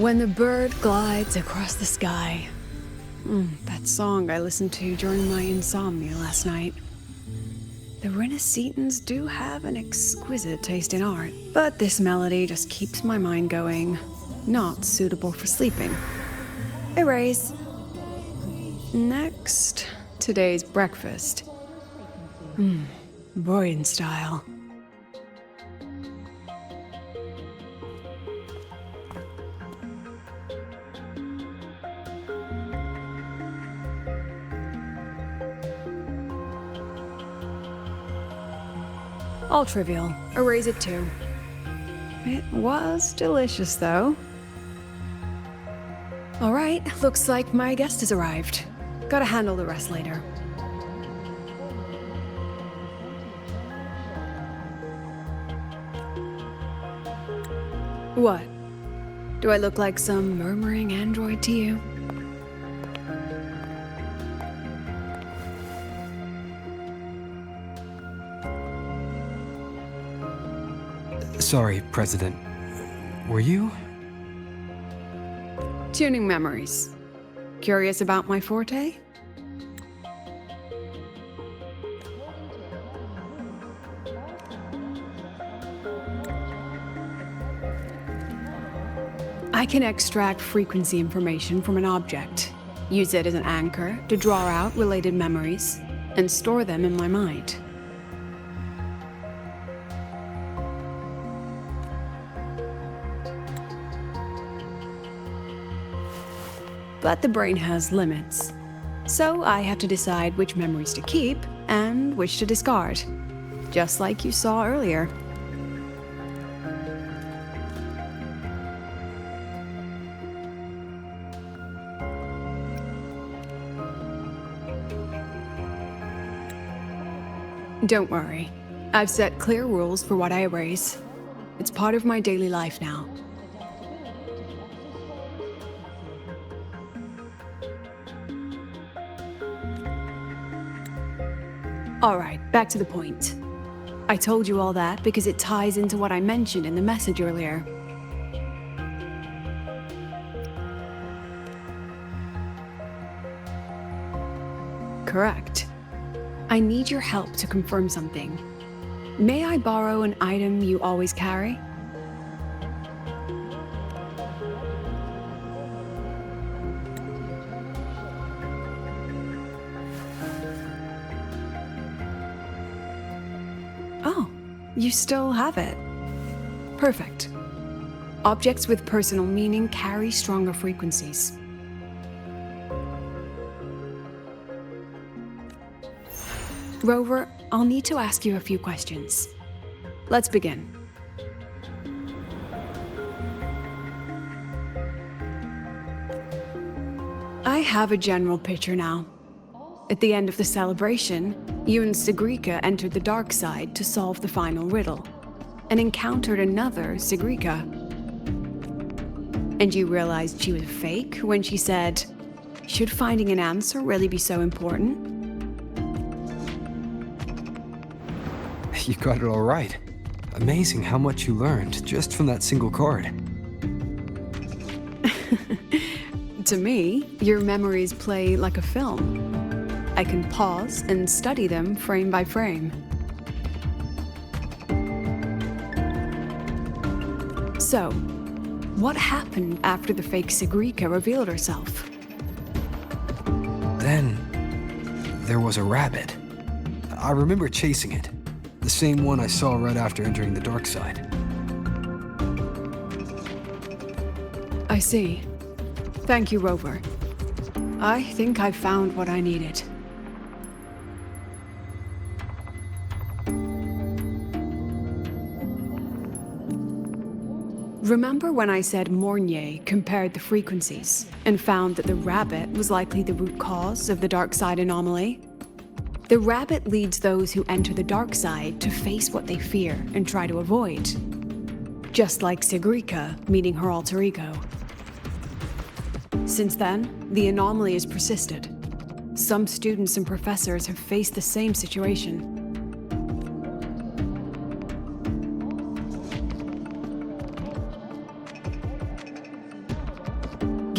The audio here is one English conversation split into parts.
When the bird glides across the sky. That song I listened to during my insomnia last night. The Renaissance do have an exquisite taste in art, but this melody just keeps my mind going. Not suitable for sleeping. Erase. Next, today's breakfast. Boyan style. All trivial. Erase it too. It was delicious, though. All right, looks like my guest has arrived. Gotta handle the rest later. What? Do I look like some murmuring android to you? Sorry, President. Were you? Tuning memories. Curious about my forte? I can extract frequency information from an object, use it as an anchor to draw out related memories, and store them in my mind. But the brain has limits, so I have to decide which memories to keep and which to discard, just like you saw earlier. Don't worry, I've set clear rules for what I erase. It's part of my daily life now. Alright, back to the point. I told you all that because it ties into what I mentioned in the message earlier. Correct. I need your help to confirm something. May I borrow an item you always carry? Oh, you still have it. Perfect. Objects with personal meaning carry stronger frequencies. Rover, I'll need to ask you a few questions. Let's begin. I have a general picture now. At the end of the celebration, you and Sigrika entered the dark side to solve the final riddle, and encountered another Sigrika. And you realized she was fake when she said, "Should finding an answer really be so important?" You got it all right. Amazing how much you learned just from that single card. To me, your memories play like a film. I can pause and study them frame by frame. So, what happened after the fake Sigrika revealed herself? Then, there was a rabbit. I remember chasing it. The same one I saw right after entering the dark side. I see. Thank you, Rover. I think I found what I needed. Remember when I said Mornier compared the frequencies and found that the rabbit was likely the root cause of the dark side anomaly? The rabbit leads those who enter the dark side to face what they fear and try to avoid. Just like Sigrika meeting her alter ego. Since then, the anomaly has persisted. Some students and professors have faced the same situation.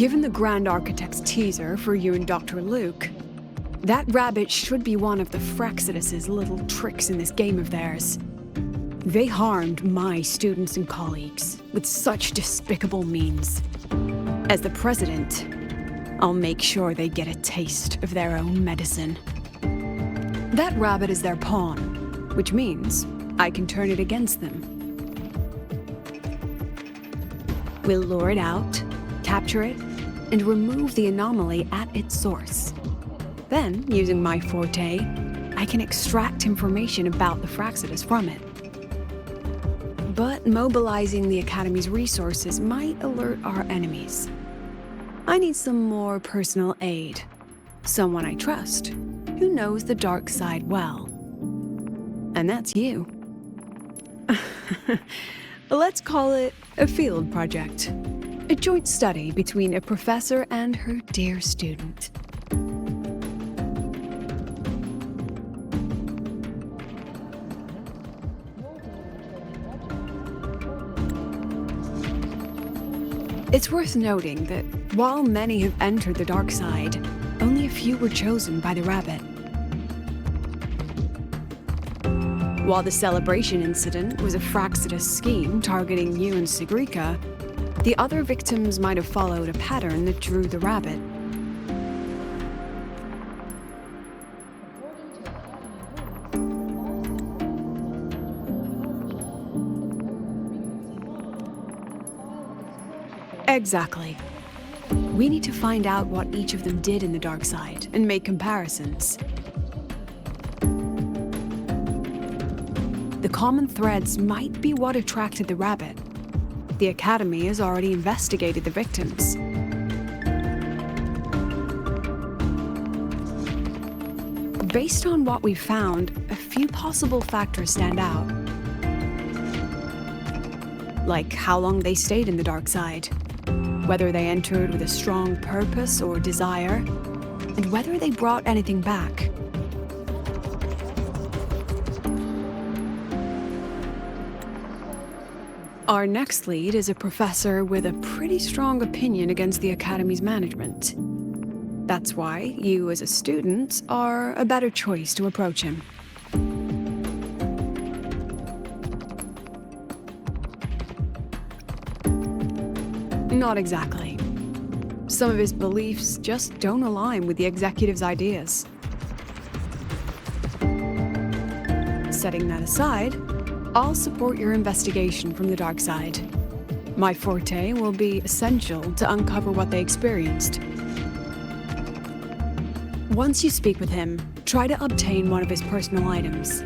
Given the Grand Architect's teaser for you and Dr. Luke, that rabbit should be one of the Fraxidus' little tricks in this game of theirs. They harmed my students and colleagues with such despicable means. As the president, I'll make sure they get a taste of their own medicine. That rabbit is their pawn, which means I can turn it against them. We'll lure it out, capture it, and remove the anomaly at its source. Then, using my forte, I can extract information about the Fraxidus from it. But mobilizing the Academy's resources might alert our enemies. I need some more personal aid. Someone I trust, who knows the dark side well. And that's you. Let's call it a field project. A joint study between a professor and her dear student. It's worth noting that while many have entered the dark side, only a few were chosen by the rabbit. While the celebration incident was a Fraxidus scheme targeting you and Sigrika, the other victims might have followed a pattern that drew the rabbit. Exactly. We need to find out what each of them did in the dark side and make comparisons. The common threads might be what attracted the rabbit. The Academy has already investigated the victims. Based on what we've found, a few possible factors stand out. Like how long they stayed in the dark side, whether they entered with a strong purpose or desire, and whether they brought anything back. Our next lead is a professor with a pretty strong opinion against the Academy's management. That's why you, as a student, are a better choice to approach him. Not exactly. Some of his beliefs just don't align with the executive's ideas. Setting that aside, I'll support your investigation from the dark side. My forte will be essential to uncover what they experienced. Once you speak with him, try to obtain one of his personal items.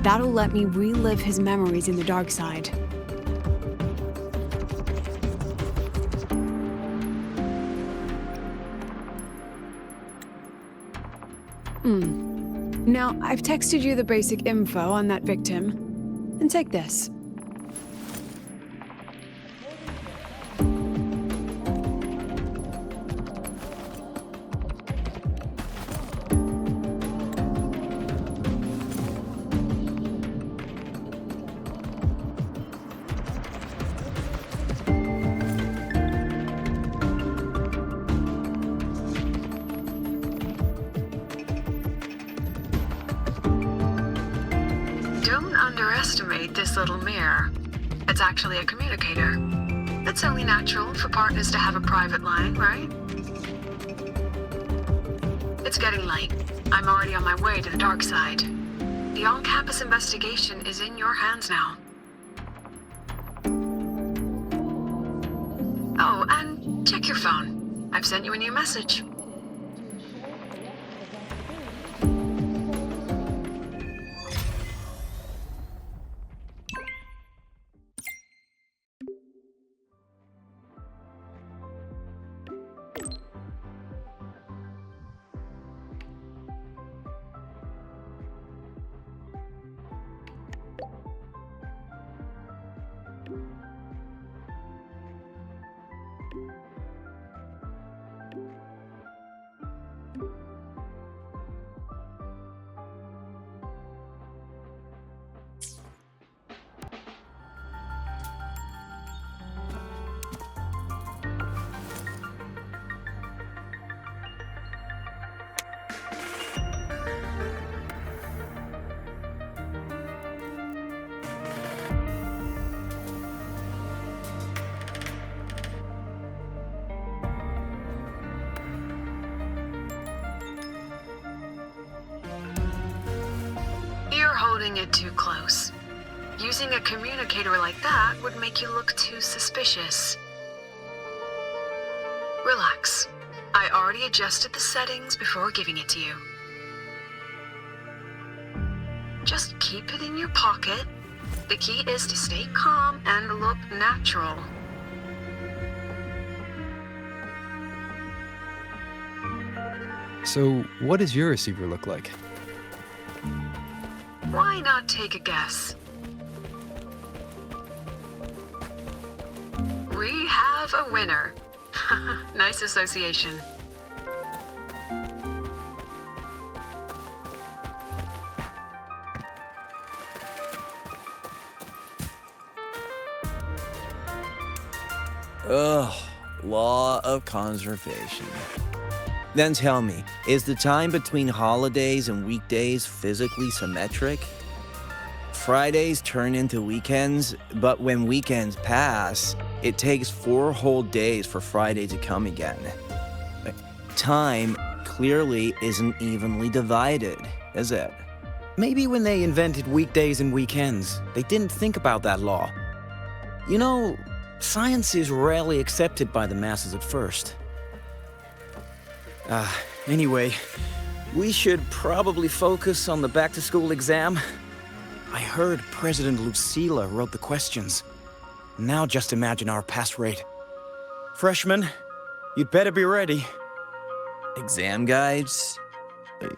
That'll let me relive his memories in the dark side. Now, I've texted you the basic info on that victim. And take this. Don't underestimate this little mirror. It's actually a communicator. It's only natural for partners to have a private line, right? It's getting late. I'm already on my way to the dark side. The on-campus investigation is in your hands now. Oh, and check your phone. I've sent you a new message. holding it too close. Using a communicator like that would make you look too suspicious. Relax. I already adjusted the settings before giving it to you. Just keep it in your pocket. The key is to stay calm and look natural. So, what does your receiver look like? Why not take a guess? We have a winner. Nice association. Ugh, law of conservation. Then tell me, is the time between holidays and weekdays physically symmetric? Fridays turn into weekends, but when weekends pass, it takes 4 whole days for Friday to come again. Time clearly isn't evenly divided, is it? Maybe when they invented weekdays and weekends, they didn't think about that law. You know, science is rarely accepted by the masses at first. Anyway, we should probably focus on the back-to-school exam. I heard President Lucilla wrote the questions. Now just imagine our pass rate. Freshmen, you'd better be ready. Exam guides?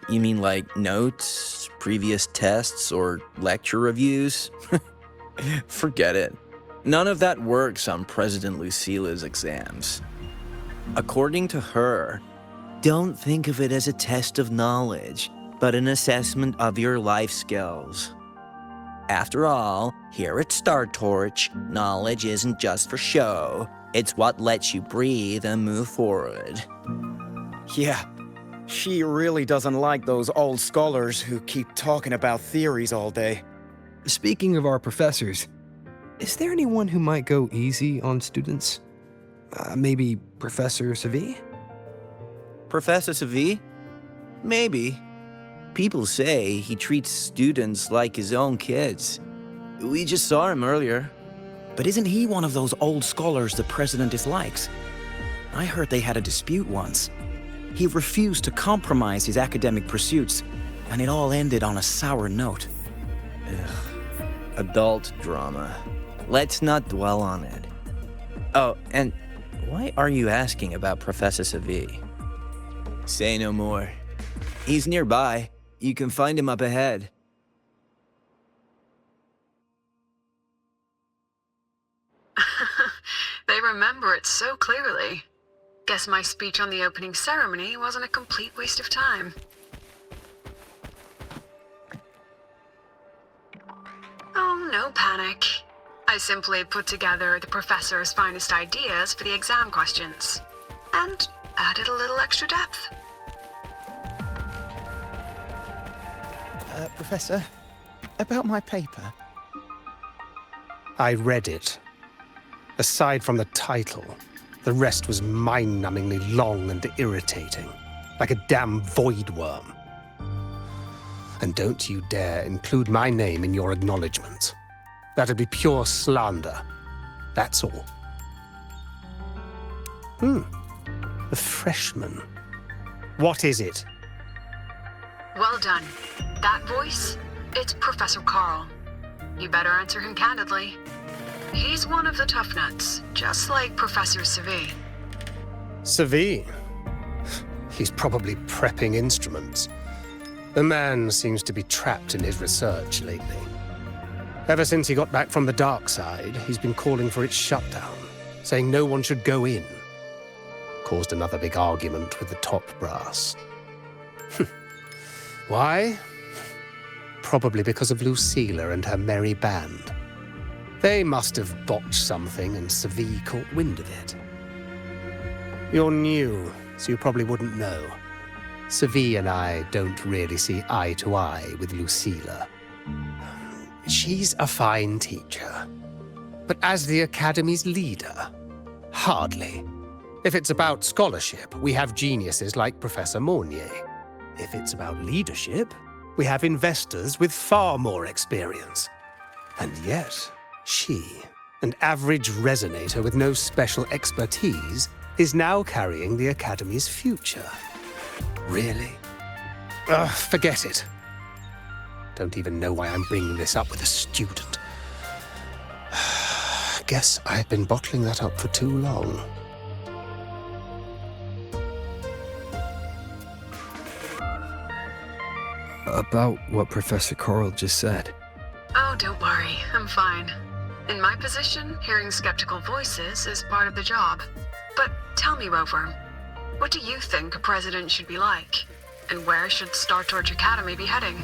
You mean like notes, previous tests, or lecture reviews? Forget it. None of that works on President Lucilla's exams. According to her, don't think of it as a test of knowledge, but an assessment of your life skills. After all, here at Star Torch, knowledge isn't just for show. It's what lets you breathe and move forward. Yeah, she really doesn't like those old scholars who keep talking about theories all day. Speaking of our professors, is there anyone who might go easy on students? Maybe Professor Savi? Professor Savi? Maybe. People say he treats students like his own kids. We just saw him earlier. But isn't he one of those old scholars the president dislikes? I heard they had a dispute once. He refused to compromise his academic pursuits, and it all ended on a sour note. Ugh. Adult drama. Let's not dwell on it. Oh, and why are you asking about Professor Savi? Say no more. He's nearby. You can find him up ahead. They remember it so clearly. Guess my speech on the opening ceremony wasn't a complete waste of time. Oh, no panic. I simply put together the professor's finest ideas for the exam questions, and added a little extra depth. Professor, about my paper. I read it. Aside from the title, the rest was mind-numbingly long and irritating, like a damn void worm. And don't you dare include my name in your acknowledgement. That'd be pure slander. That's all. The freshman. What is it? Well done. That voice, it's Professor Carl. You better answer him candidly. He's one of the tough nuts, just like Professor Savi. Savi? He's probably prepping instruments. The man seems to be trapped in his research lately. Ever since he got back from the dark side, he's been calling for its shutdown, saying no one should go in. Caused another big argument with the top brass. Why? Probably because of Lucilla and her merry band. They must have botched something and Savi caught wind of it. You're new, so you probably wouldn't know. Savi and I don't really see eye to eye with Lucilla. She's a fine teacher. But as the Academy's leader, hardly. If it's about scholarship, we have geniuses like Professor Mornier. If it's about leadership, We have investors with far more experience. And yet, she, an average resonator with no special expertise, is now carrying the Academy's future. Really? Ugh, forget it. Don't even know why I'm bringing this up with a student. Guess I've been bottling that up for too long. About what Professor Carl just said. Oh, don't worry. I'm fine. In my position, hearing skeptical voices is part of the job. But tell me, Rover, what do you think a president should be like? And where should Star Torch Academy be heading?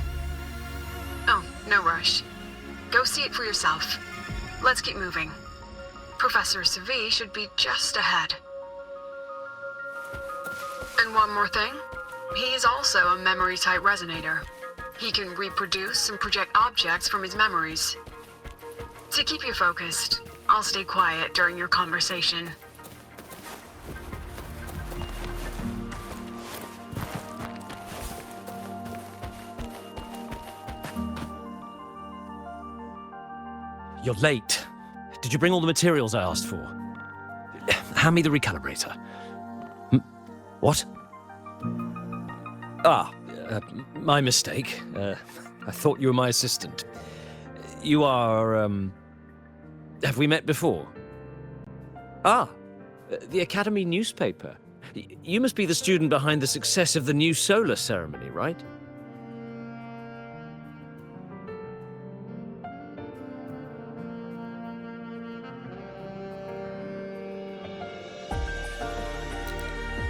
Oh, no rush. Go see it for yourself. Let's keep moving. Professor Savi should be just ahead. And one more thing. He is also a memory-type resonator. He can reproduce and project objects from his memories. To keep you focused, I'll stay quiet during your conversation. You're late. Did you bring all the materials I asked for? Hand me the recalibrator. What? My mistake. I thought you were my assistant. You are, have we met before? The Academy newspaper. You must be the student behind the success of the new solar ceremony, right?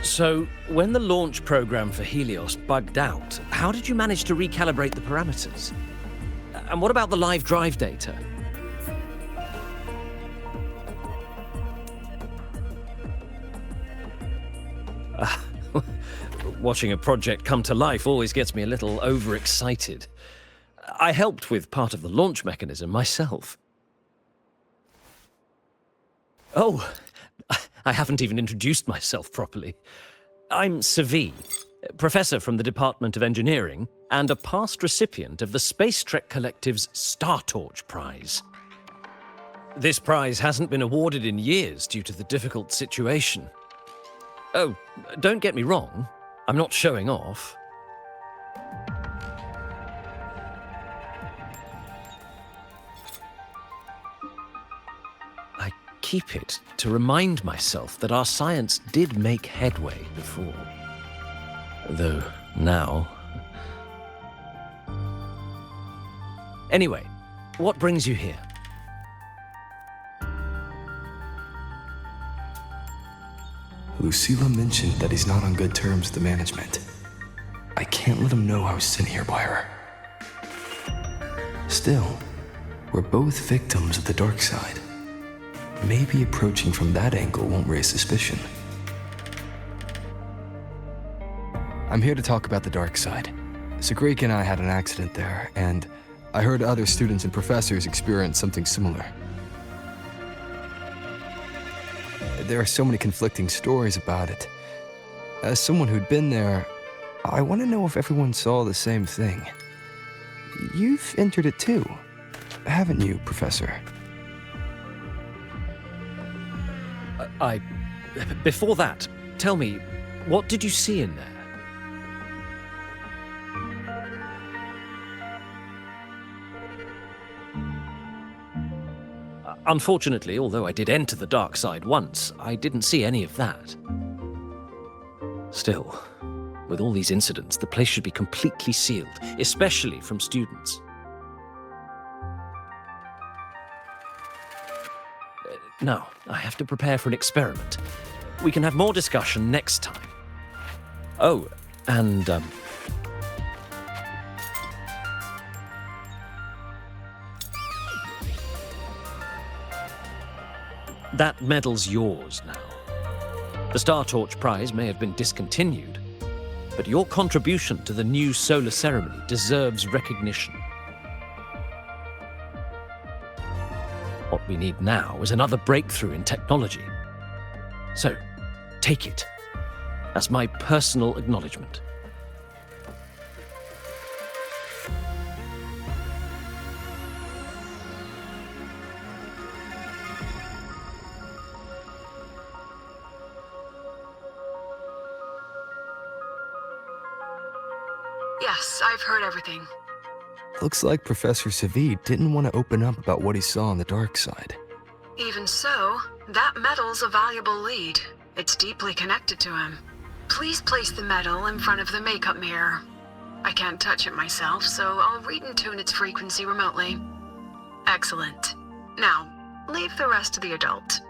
So, when the launch program for Helios bugged out, how did you manage to recalibrate the parameters? And what about the live drive data? Watching a project come to life always gets me a little overexcited. I helped with part of the launch mechanism myself. Oh, I haven't even introduced myself properly. I'm Savi, professor from the Department of Engineering and a past recipient of the Space Trek Collective's Star Torch Prize. This prize hasn't been awarded in years due to the difficult situation. Oh, don't get me wrong, I'm not showing off. I keep it to remind myself that our science did make headway before. Though now... Anyway, what brings you here? Lucilla mentioned that he's not on good terms with the management. I can't let him know I was sent here by her. Still, we're both victims of the dark side. Maybe approaching from that angle won't raise suspicion. I'm here to talk about the dark side. Sagreek and I had an accident there, and I heard other students and professors experience something similar. There are so many conflicting stories about it. As someone who'd been there, I want to know if everyone saw the same thing. You've entered it too, haven't you, Professor? Before that, tell me, what did you see in there? Unfortunately, although I did enter the dark side once, I didn't see any of that. Still, with all these incidents, the place should be completely sealed, especially from students. Now, I have to prepare for an experiment. We can have more discussion next time. Oh, and, that medal's yours now. The Star Torch Prize may have been discontinued, but your contribution to the new solar ceremony deserves recognition. What we need now is another breakthrough in technology. So, take it as my personal acknowledgement. Yes, I've heard everything. Looks like Professor Savid didn't want to open up about what he saw on the dark side. Even so, that medal's a valuable lead. It's deeply connected to him. Please place the medal in front of the makeup mirror. I can't touch it myself, so I'll read and tune its frequency remotely. Excellent. Now, leave the rest to the adult.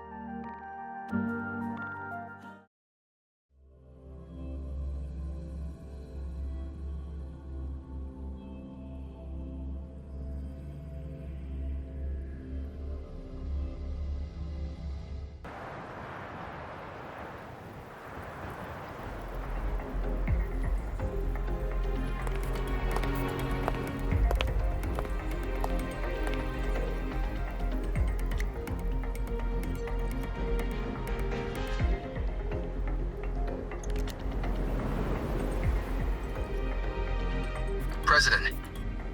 President,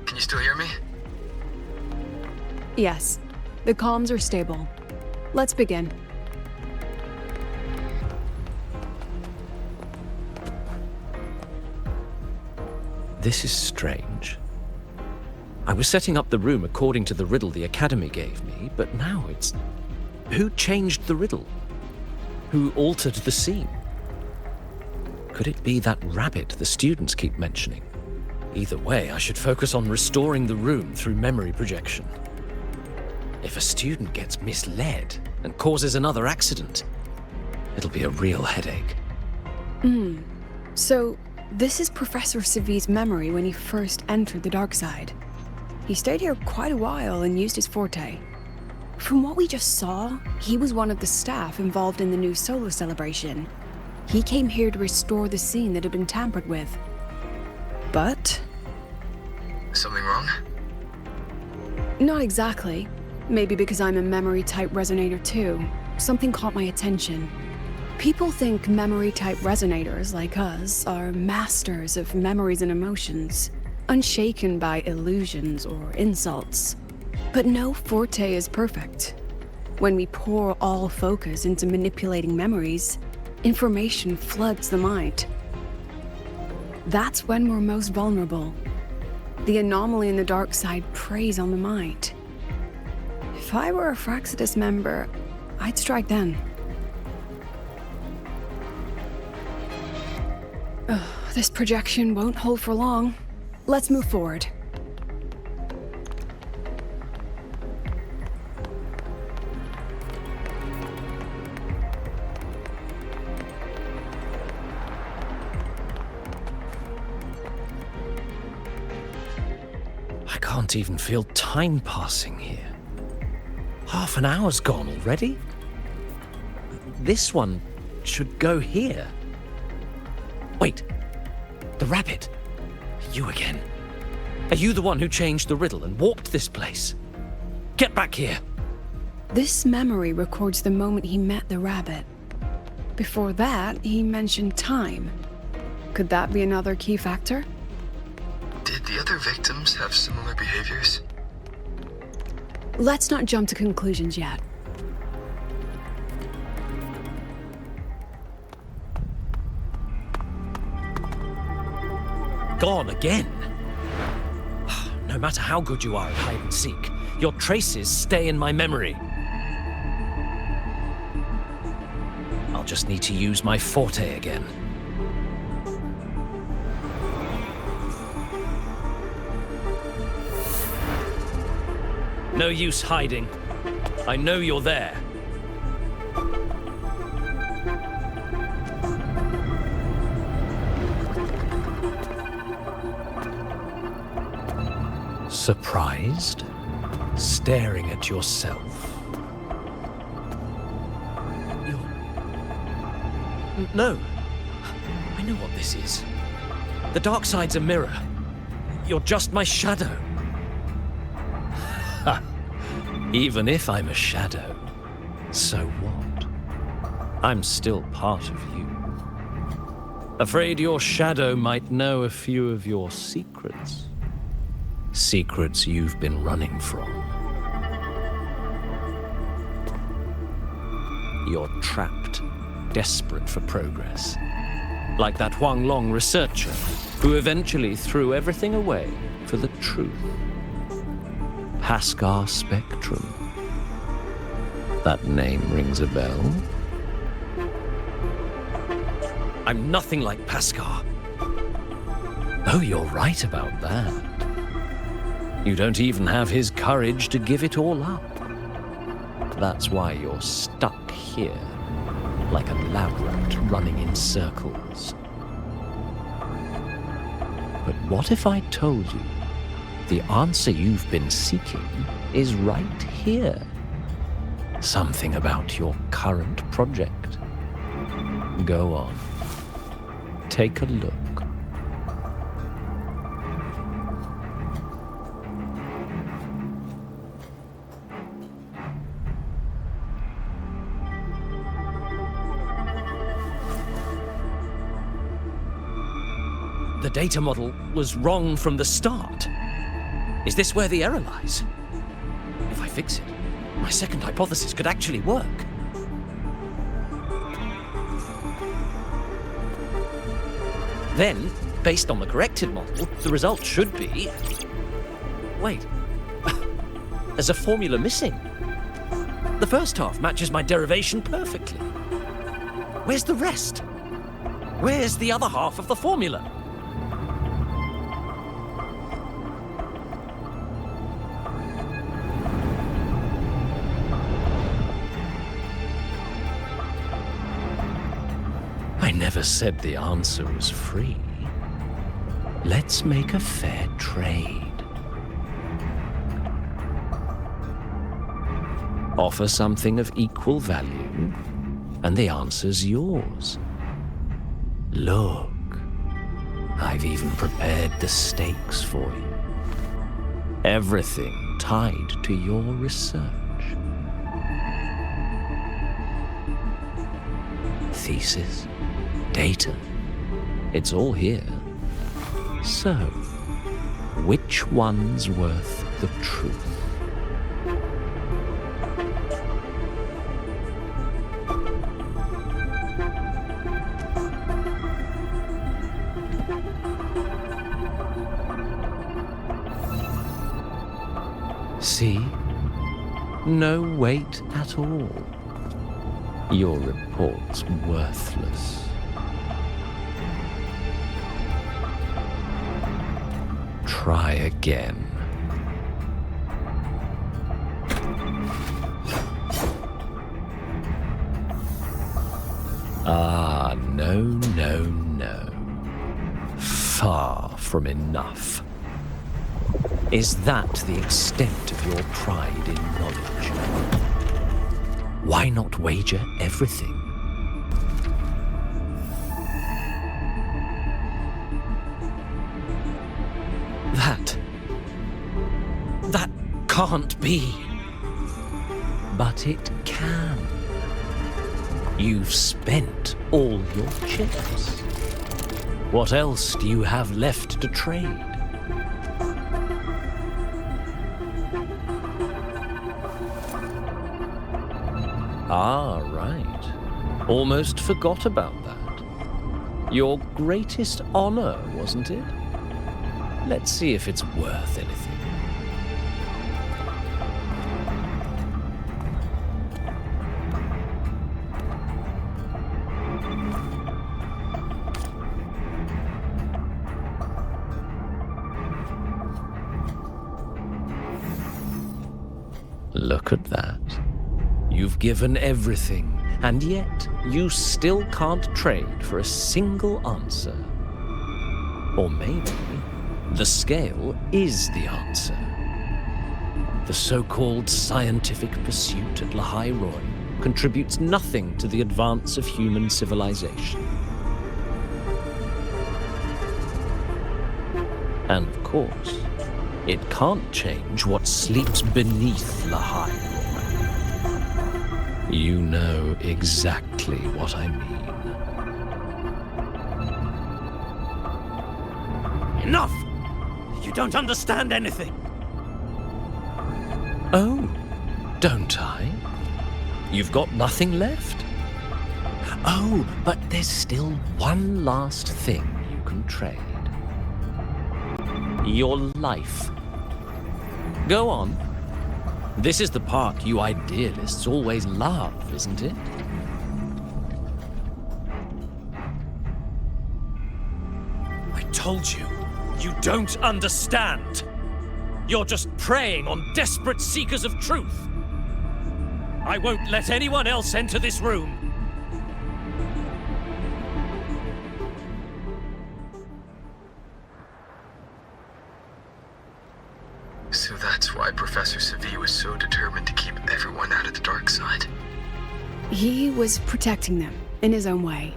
can you still hear me? Yes, the comms are stable. Let's begin. This is strange. I was setting up the room according to the riddle the Academy gave me, but now it's... Who changed the riddle? Who altered the scene? Could it be that rabbit the students keep mentioning? Either way, I should focus on restoring the room through memory projection. If a student gets misled and causes another accident, it'll be a real headache. So, this is Professor Savid's memory when he first entered the dark side. He stayed here quite a while and used his forte. From what we just saw, he was one of the staff involved in the new solar celebration. He came here to restore the scene that had been tampered with. But... Something wrong? not exactly. Maybe because I'm a memory-type resonator too. Something caught my attention. People think memory-type resonators like us are masters of memories and emotions, unshaken by illusions or insults. But no forte is perfect. When we pour all focus into manipulating memories, information floods the mind. That's when we're most vulnerable. The anomaly in the dark side preys on the mind. If I were a Fraxidus member, I'd strike then. This projection won't hold for long. Let's move forward. I can't even feel time passing here. Half an hour's gone already? This one should go here. Wait, the rabbit. You again. Are you the one who changed the riddle and warped this place? Get back here. This memory records the moment he met the rabbit. Before that, he mentioned time. Could that be another key factor? Did the other victims have similar behaviors? Let's not jump to conclusions yet. Gone again. No matter how good you are at hide and seek, your traces stay in my memory. I'll just need to use my forte again. No use hiding. I know you're there. Surprised? Staring at yourself? No. I know what this is. The dark side's a mirror. You're just my shadow. Ha! Even if I'm a shadow, so what? I'm still part of you. Afraid your shadow might know a few of your secrets. Secrets you've been running from. You're trapped, desperate for progress. Like that Huang Long researcher who eventually threw everything away for the truth. Pascar Spectrum. That name rings a bell? I'm nothing like Pascar. Oh, you're right about that. You don't even have his courage to give it all up. That's why you're stuck here, like a lab rat running in circles. But what if I told you the answer you've been seeking is right here? Something about your current project. Go on. Take a look. The data model was wrong from the start. Is this where the error lies? If I fix it, my second hypothesis could actually work. Then, based on the corrected model, the result should be... Wait. There's a formula missing. The first half matches my derivation perfectly. Where's the rest? Where's the other half of the formula? I never said the answer was free. Let's make a fair trade. Offer something of equal value, and the answer's yours. Look, I've even prepared the stakes for you. Everything tied to your research. Thesis, data, it's all here. So, which one's worth the truth? See? No weight at all. Your report's worthless. Try again. Ah, no, no, no. Far from enough. Is that the extent of your pride in knowledge? Why not wager everything? That can't be. But it can. You've spent all your chips. What else do you have left to trade? Ah, right. Almost forgot about that. Your greatest honor, wasn't it? Let's see if it's worth anything. Look at that. You've given everything, and yet you still can't trade for a single answer. Or maybe the scale is the answer. The so-called scientific pursuit at Lahai Roi contributes nothing to the advance of human civilization. And of course, it can't change what sleeps beneath Lahai Roi. You know exactly what I mean. Enough! You don't understand anything. Oh, don't I? You've got nothing left? Oh, but there's still one last thing you can trade. Your life. Go on. This is the part you idealists always love, isn't it? I told you, you don't understand. You're just preying on desperate seekers of truth. I won't let anyone else enter this room. So that's why Professor Savi was so determined to keep everyone out of the dark side. He was protecting them in his own way.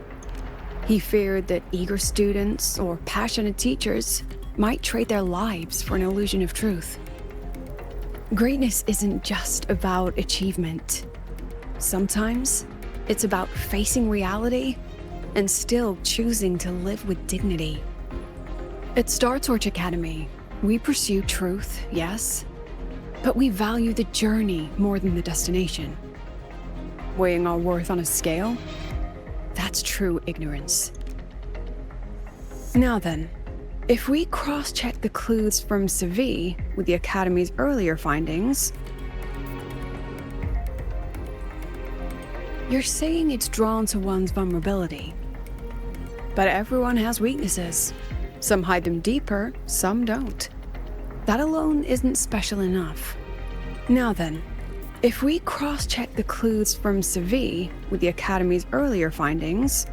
He feared that eager students or passionate teachers might trade their lives for an illusion of truth. Greatness isn't just about achievement. Sometimes it's about facing reality and still choosing to live with dignity. At Star Torch Academy, we pursue truth, yes, but we value the journey more than the destination. Weighing our worth on a scale? That's true ignorance. Now then, if we cross-check the clues from Savi with the Academy's earlier findings, you're saying it's drawn to one's vulnerability. But everyone has weaknesses. Some hide them deeper, some don't. That alone isn't special enough. Now then, if we cross-check the clues from Savi with the Academy's earlier findings,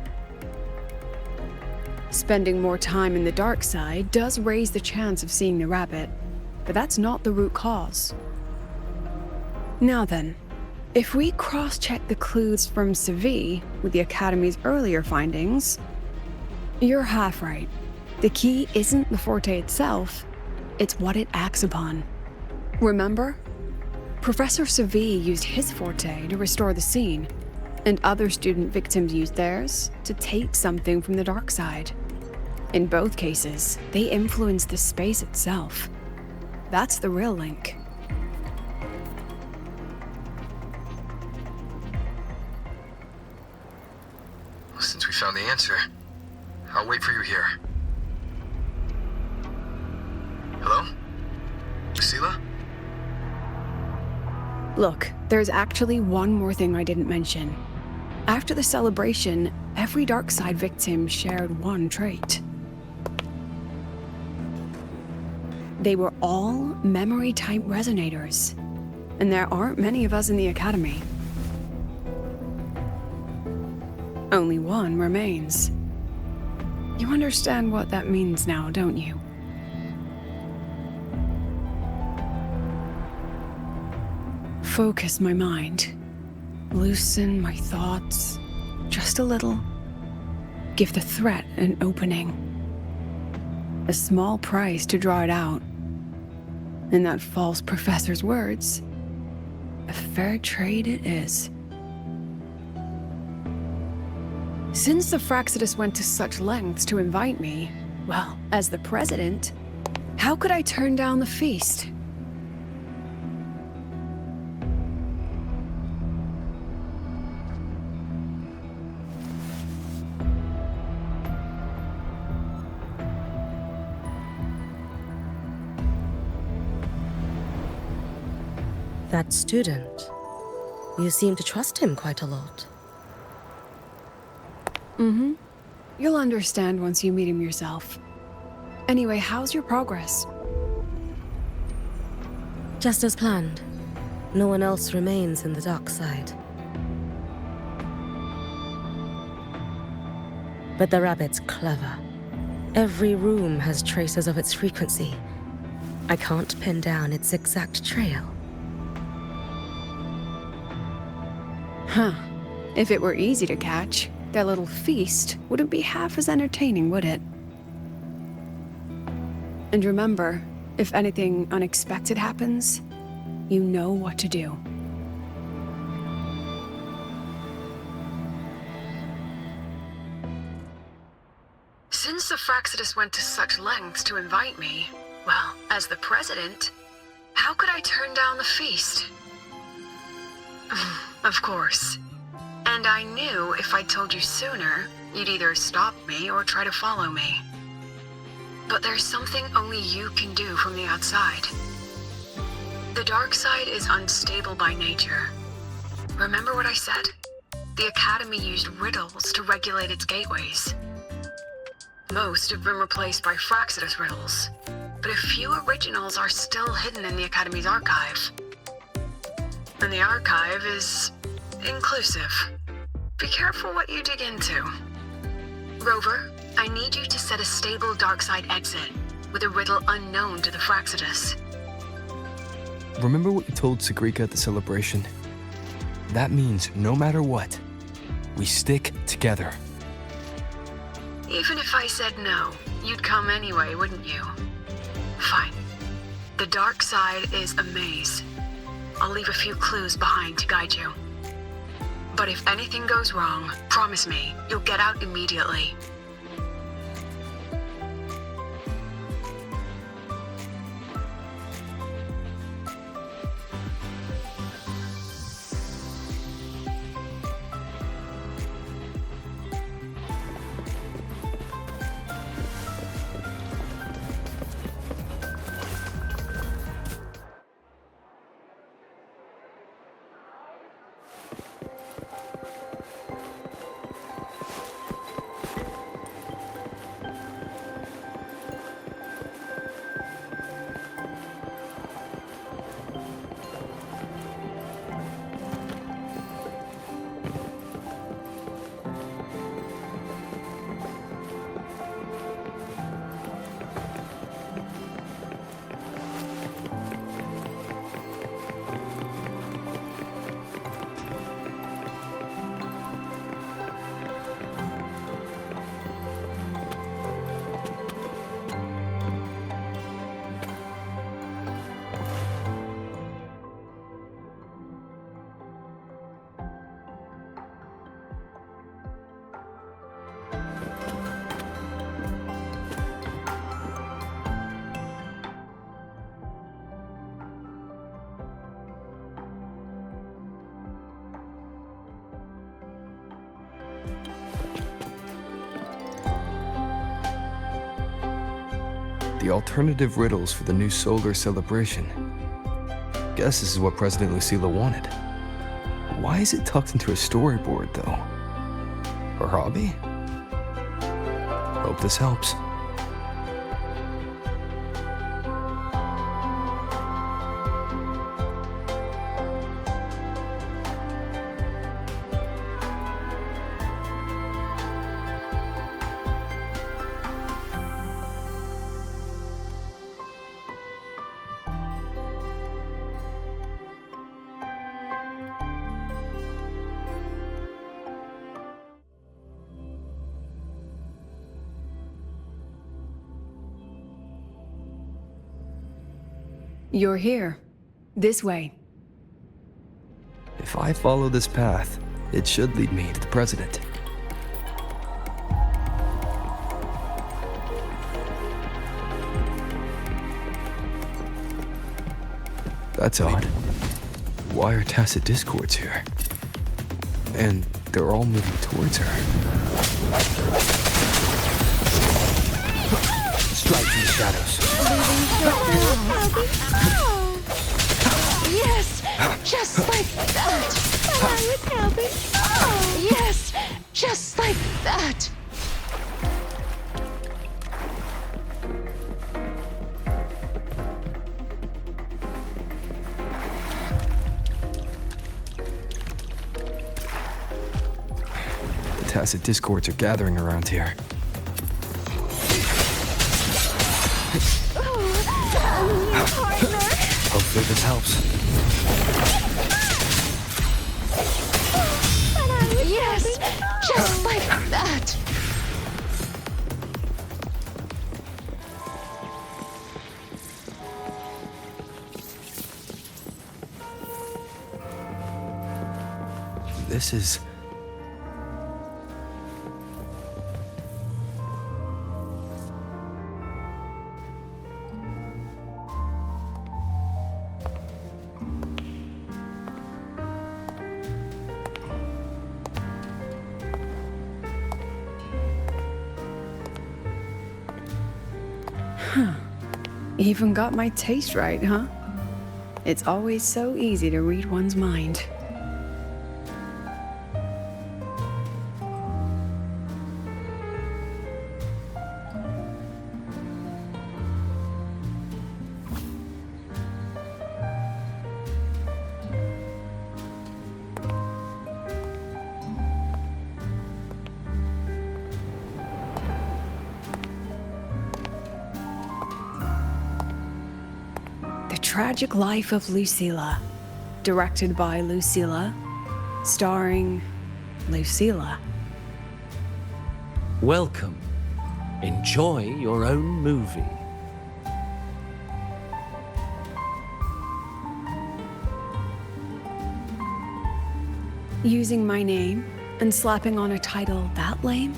spending more time in the dark side does raise the chance of seeing the rabbit, but that's not the root cause. Now then, if we cross-check the clues from Savi with the Academy's earlier findings, you're half right. The key isn't the forte itself, it's what it acts upon. Remember? Professor Savi used his forte to restore the scene, and other student victims used theirs to take something from the dark side. In both cases, they influenced the space itself. That's the real link. Well, since we found the answer, I'll wait for you here. Hello? Lucilla? Look, there's actually one more thing I didn't mention. After the celebration, every dark side victim shared one trait. They were all memory-type resonators, and there aren't many of us in the Academy. Only one remains. You understand what that means now, don't you? Focus my mind. Loosen my thoughts. Just a little. Give the threat an opening. A small price to draw it out. In that false professor's words, a fair trade it is. Since the Fraxidus went to such lengths to invite me, well, as the president, how could I turn down the feast? That student. You seem to trust him quite a lot. Mm-hmm. You'll understand once you meet him yourself. Anyway, how's your progress? Just as planned. No one else remains in the dark side. But the rabbit's clever. Every room has traces of its frequency. I can't pin down its exact trail. Huh. If it were easy to catch, that little feast wouldn't be half as entertaining, would it? And remember, if anything unexpected happens, you know what to do. Since the Fraxidus went to such lengths to invite me, well, as the president, how could I turn down the feast? Of course. And And I knew if I told you sooner, you'd either stop me or try to follow me. But there's something only you can do from the outside. The dark side is unstable by nature. Remember what I said? The Academy used riddles to regulate its gateways. Most have been replaced by Fraxidus riddles, but a few originals are still hidden in the Academy's archive. And the archive is inclusive. Be careful what you dig into. Rover, I need you to set a stable dark side exit with a riddle unknown to the Fraxidus. Remember what you told Sagrika at the celebration? That means no matter what, we stick together. Even if I said no, you'd come anyway, wouldn't you? Fine. The dark side is a maze. I'll leave a few clues behind to guide you. But if anything goes wrong, promise me, you'll get out immediately. The alternative riddles for the new solar celebration. Guess this is what President Lucilla wanted. Why is it tucked into a storyboard, though? Her hobby? Hope this helps. You're here. This way. If I follow this path, it should lead me to the president. That's odd. Why are tacit discords here? And they're all moving towards her. Strike from the shadows. Yes, just like that. I was helping. Yes, just like that. The tacit discords are gathering around here. Hopefully this helps. Yes, just like that. This is... Even got my taste right, huh? It's always so easy to read one's mind. The Tragic Life of Lucilla, directed by Lucilla, starring Lucilla. Welcome. Enjoy your own movie. Using my name and slapping on a title that lame?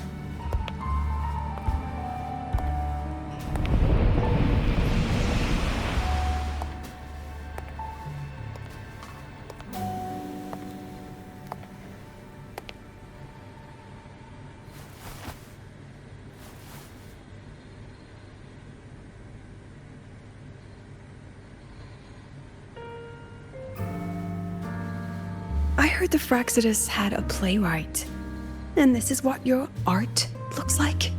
I heard the Fraxidus had a playwright. And this is what your art looks like?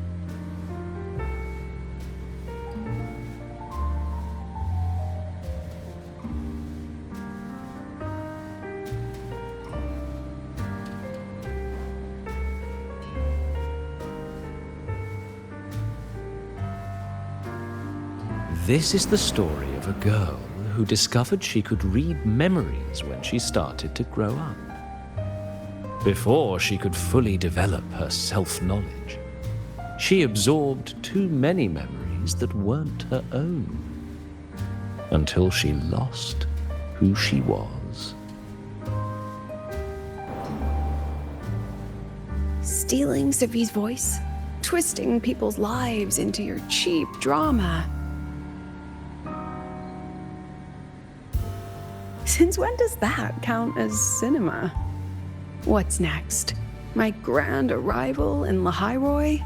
This is the story of a girl who discovered she could read memories when she started to grow up. Before she could fully develop her self-knowledge, she absorbed too many memories that weren't her own, until she lost who she was. Stealing Savi's voice? Twisting people's lives into your cheap drama? Since when does that count as cinema? What's next? My grand arrival in Lahairoi?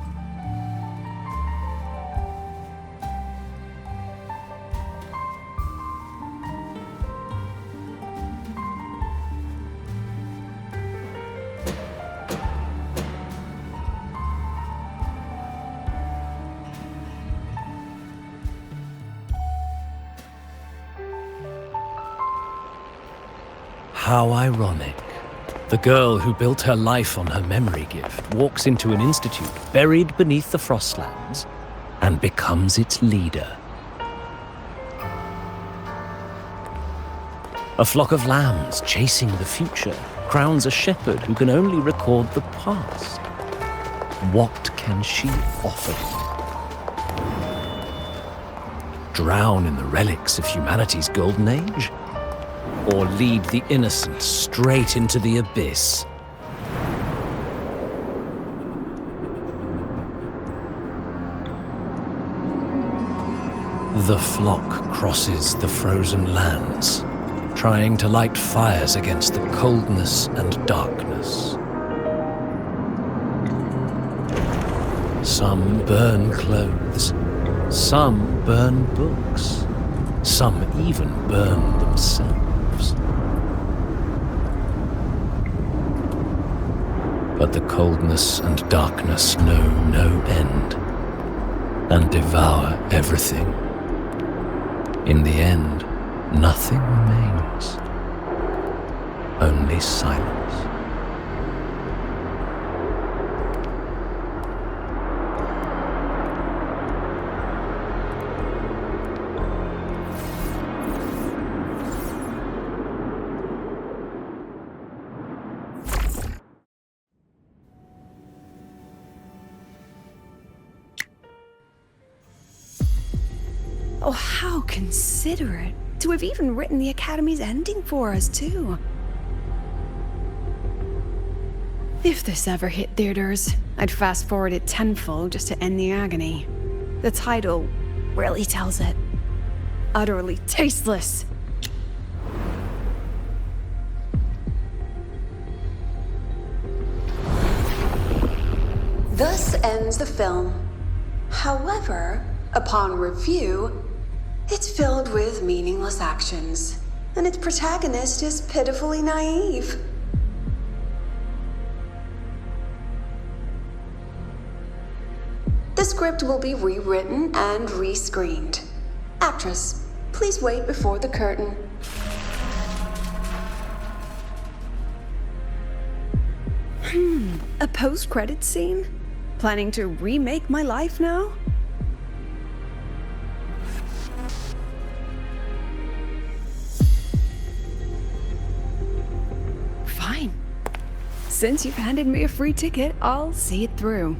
How ironic. The girl who built her life on her memory gift walks into an institute buried beneath the Frostlands and becomes its leader. A flock of lambs chasing the future crowns a shepherd who can only record the past. What can she offer them? Drown in the relics of humanity's golden age? Or lead the innocent straight into the abyss? The flock crosses the frozen lands, trying to light fires against the coldness and darkness. Some burn clothes, some burn books, some even burn themselves. But the coldness and darkness know no end, and devour everything. In the end, nothing remains, only silence. Oh, how considerate to have even written the Academy's ending for us, too. If this ever hit theaters, I'd fast forward it tenfold just to end the agony. The title really tells it. Utterly tasteless. Thus ends the film. However, Upon review, it's filled with meaningless actions, and its protagonist is pitifully naive. The script will be rewritten and rescreened. Actress, please wait before the curtain. A post-credit scene? Planning to remake my life now? Fine. Since you've handed me a free ticket, I'll see it through.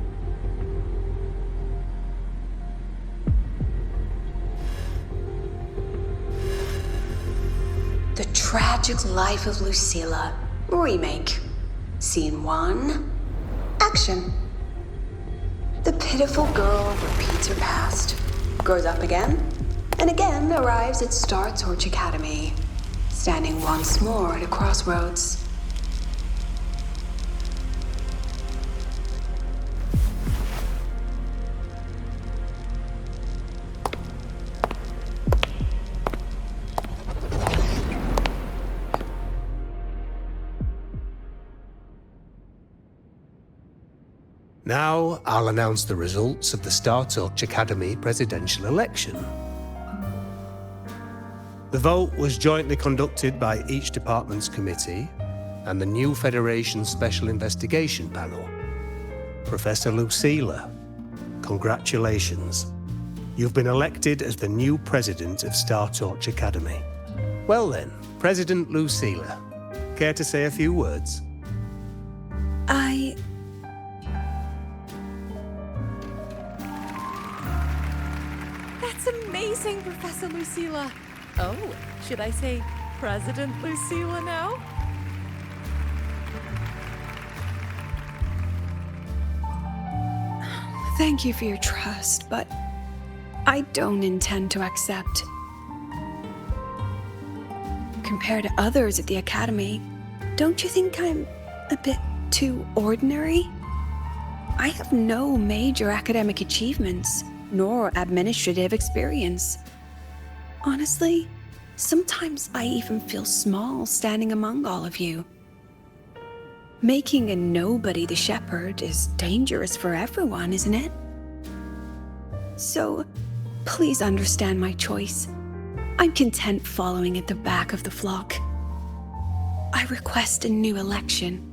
The Tragic Life of Lucilla. Remake. Scene 1. Action. The pitiful girl repeats her past, grows up again, and again arrives at Star Torch Academy, standing once more at a crossroads. Now, I'll announce the results of the Star Torch Academy presidential election. The vote was jointly conducted by each department's committee and the new Federation Special Investigation Panel. Professor Lucilla, congratulations. You've been elected as the new president of Star Torch Academy. Well then, President Lucilla, care to say a few words? That's amazing, Professor Lucilla. Oh, should I say President Lucilla now? Thank you for your trust, but I don't intend to accept. Compared to others at the Academy, don't you think I'm a bit too ordinary? I have no major academic achievements, nor administrative experience. Honestly, sometimes I even feel small standing among all of you. Making a nobody the shepherd is dangerous for everyone, isn't it? So, please understand my choice. I'm content following at the back of the flock. I request a new election.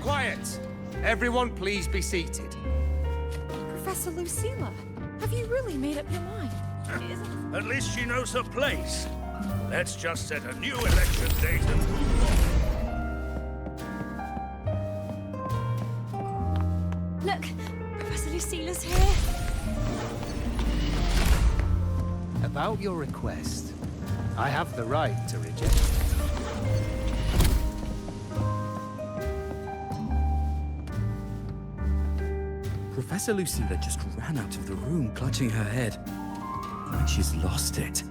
Quiet! Everyone please be seated. Professor Lucilla, have you really made up your mind? At least she knows her place. Let's just set a new election date and move on. Look, Professor Lucilla's here. About your request, I have the right to reject it. Professor Lucilla just ran out of the room, clutching her head. Like she's lost it.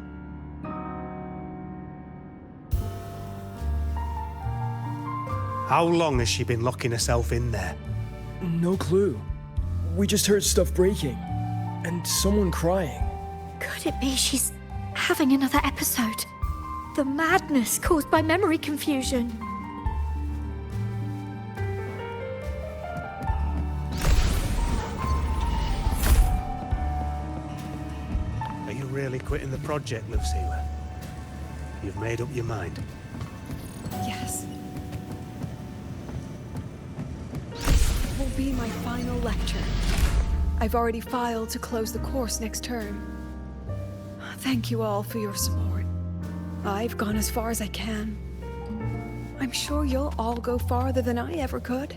How long has she been locking herself in there? No clue. We just heard stuff breaking. And someone crying. Could it be she's having another episode? The madness caused by memory confusion. Are you really quitting the project, Lucilla? You've made up your mind? Yes. This will be my final lecture. I've already filed to close the course next term. Thank you all for your support. I've gone as far as I can. I'm sure you'll all go farther than I ever could.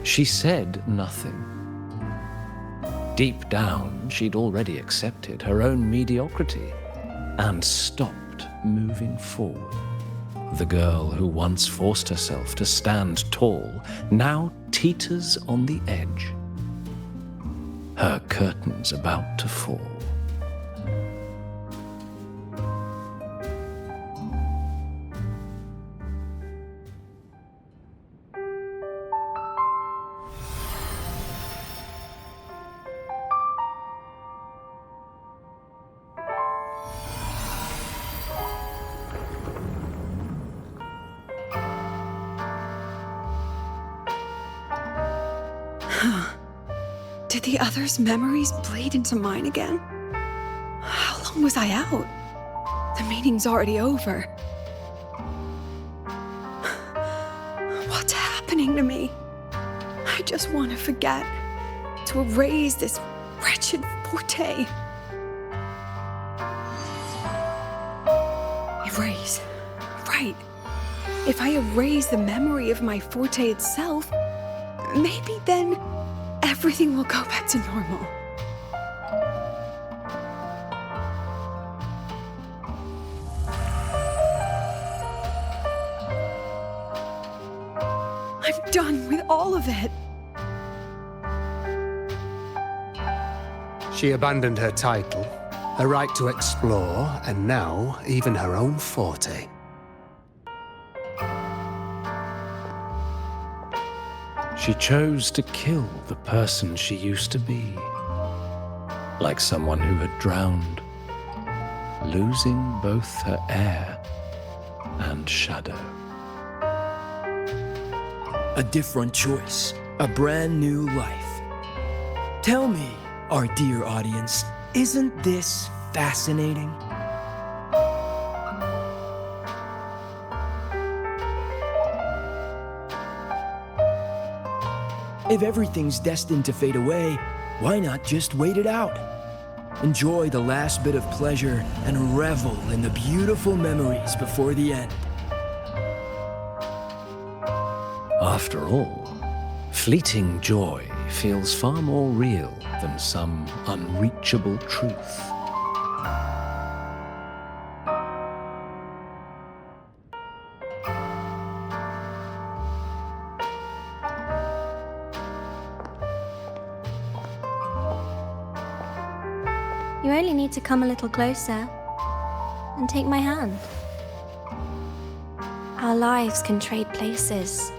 She said nothing. Deep down, she'd already accepted her own mediocrity and stopped moving forward. The girl who once forced herself to stand tall now teeters on the edge. Her curtains about to fall. the others' memories bleed into mine again? How long was I out? The meeting's already over. What's happening to me? I just want to forget, to erase this wretched forte. Erase. Right. If I erase the memory of my forte itself, maybe then everything will go back to normal. I'm done with all of it. She abandoned her title, her right to explore, and now even her own forte. She chose to kill the person she used to be, like someone who had drowned, losing both her air and shadow. A different choice, a brand new life. Tell me, our dear audience, isn't this fascinating? If everything's destined to fade away, why not just wait it out? Enjoy the last bit of pleasure and revel in the beautiful memories before the end. After all, fleeting joy feels far more real than some unreachable truth. You only need to come a little closer and take my hand. Our lives can trade places.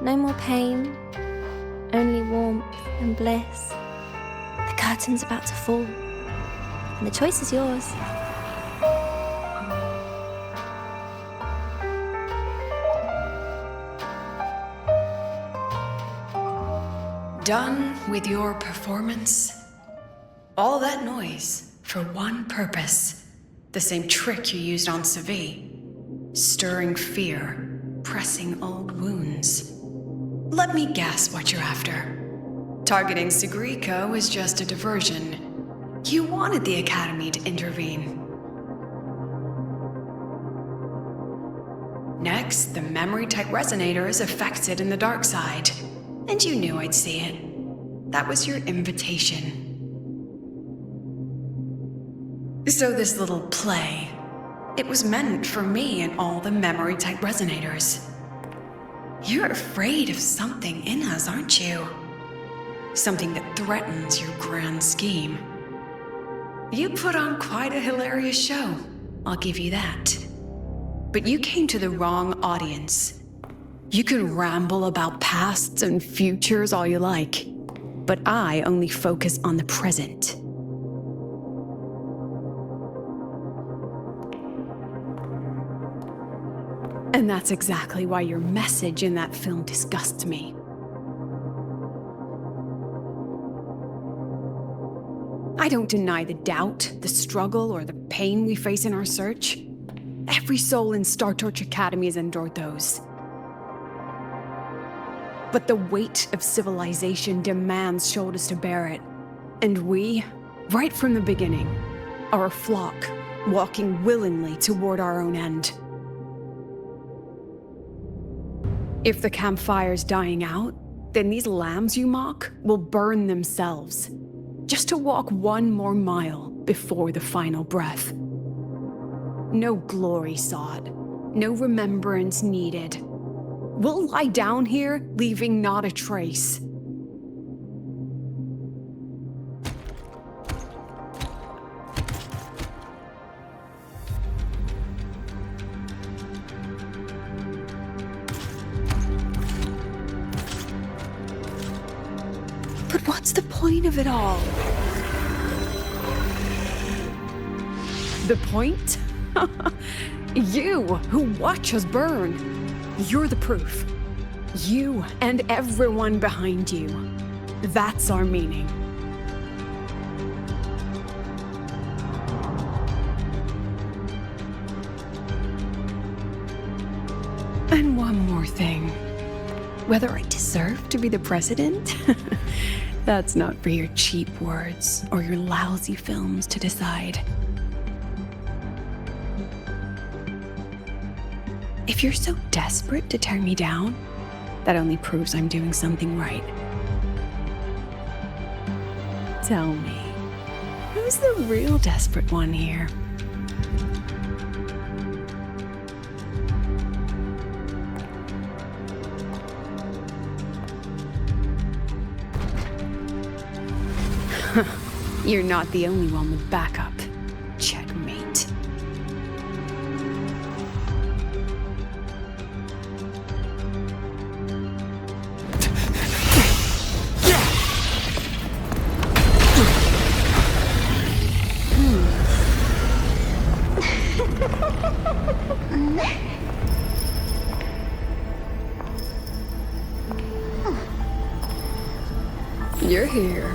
No more pain, only warmth and bliss. The curtain's about to fall, and the choice is yours. Done with your performance? All that noise for one purpose. The same trick you used on Savi. Stirring fear, pressing old wounds. Let me guess what you're after. Targeting Sigrika was just a diversion. You wanted the Academy to intervene. Next, the memory-type resonator is affected in the dark side. And you knew I'd see it. That was your invitation. So this little play, it was meant for me and all the memory-type resonators. You're afraid of something in us, aren't you? Something that threatens your grand scheme. You put on quite a hilarious show, I'll give you that. But you came to the wrong audience. You can ramble about pasts and futures all you like, but I only focus on the present. And that's exactly why your message in that film disgusts me. I don't deny the doubt, the struggle, or the pain we face in our search. Every soul in Star Torch Academy has endured those. But the weight of civilization demands shoulders to bear it. And we, right from the beginning, are a flock, walking willingly toward our own end. If the campfire's dying out, then these lambs you mock will burn themselves, just to walk one more mile before the final breath. No glory sought, no remembrance needed. We'll lie down here, leaving not a trace. But what's the point of it all? The point? You, who watch us burn. You're the proof. You and everyone behind you. That's our meaning. And one more thing. Whether I deserve to be the president? That's not for your cheap words or your lousy films to decide. If you're so desperate to tear me down, that only proves I'm doing something right. Tell me, who's the real desperate one here? You're not the only one with backup. Checkmate. You're here.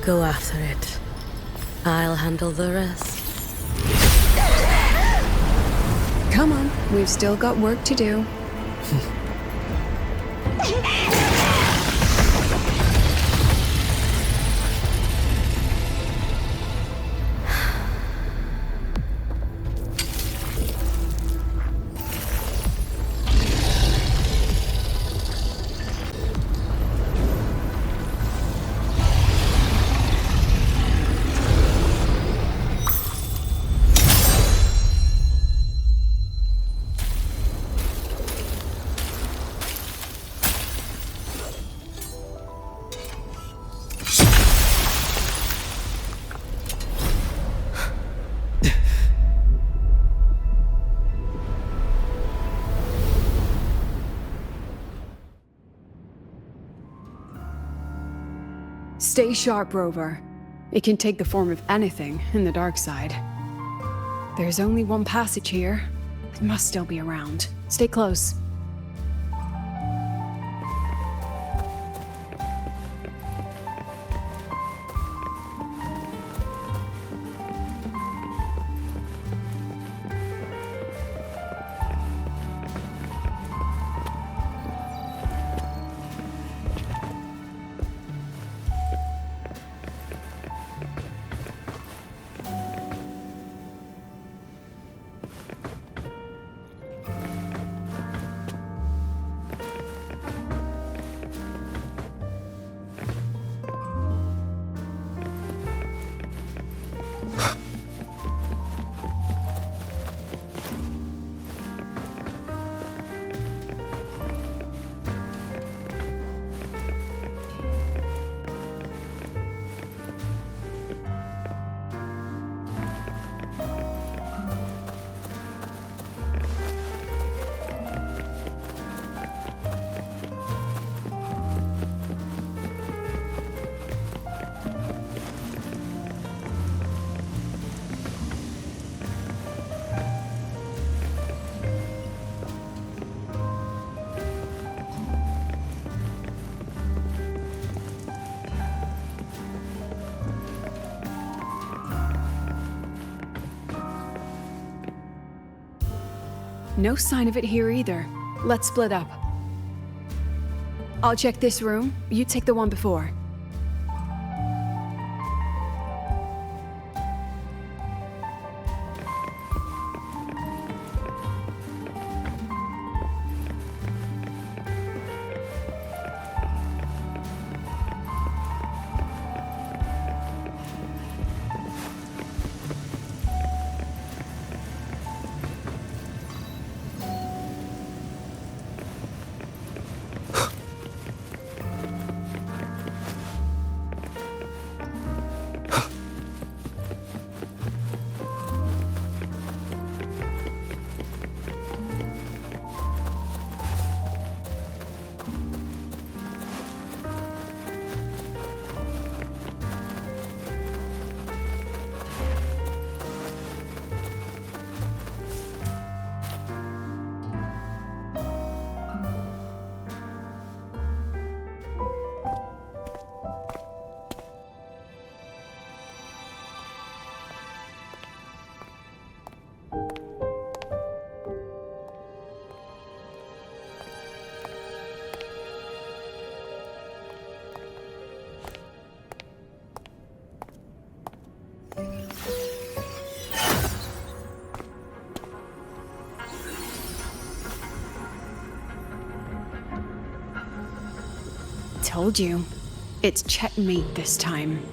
Go after it. I'll handle the rest. Come on, we've still got work to do. Stay sharp, Rover. It can take the form of anything in the dark side. There's only one passage here. It must still be around. Stay close. No sign of it here either. Let's split up. I'll check this room. You take the one before. Told you. It's checkmate this time.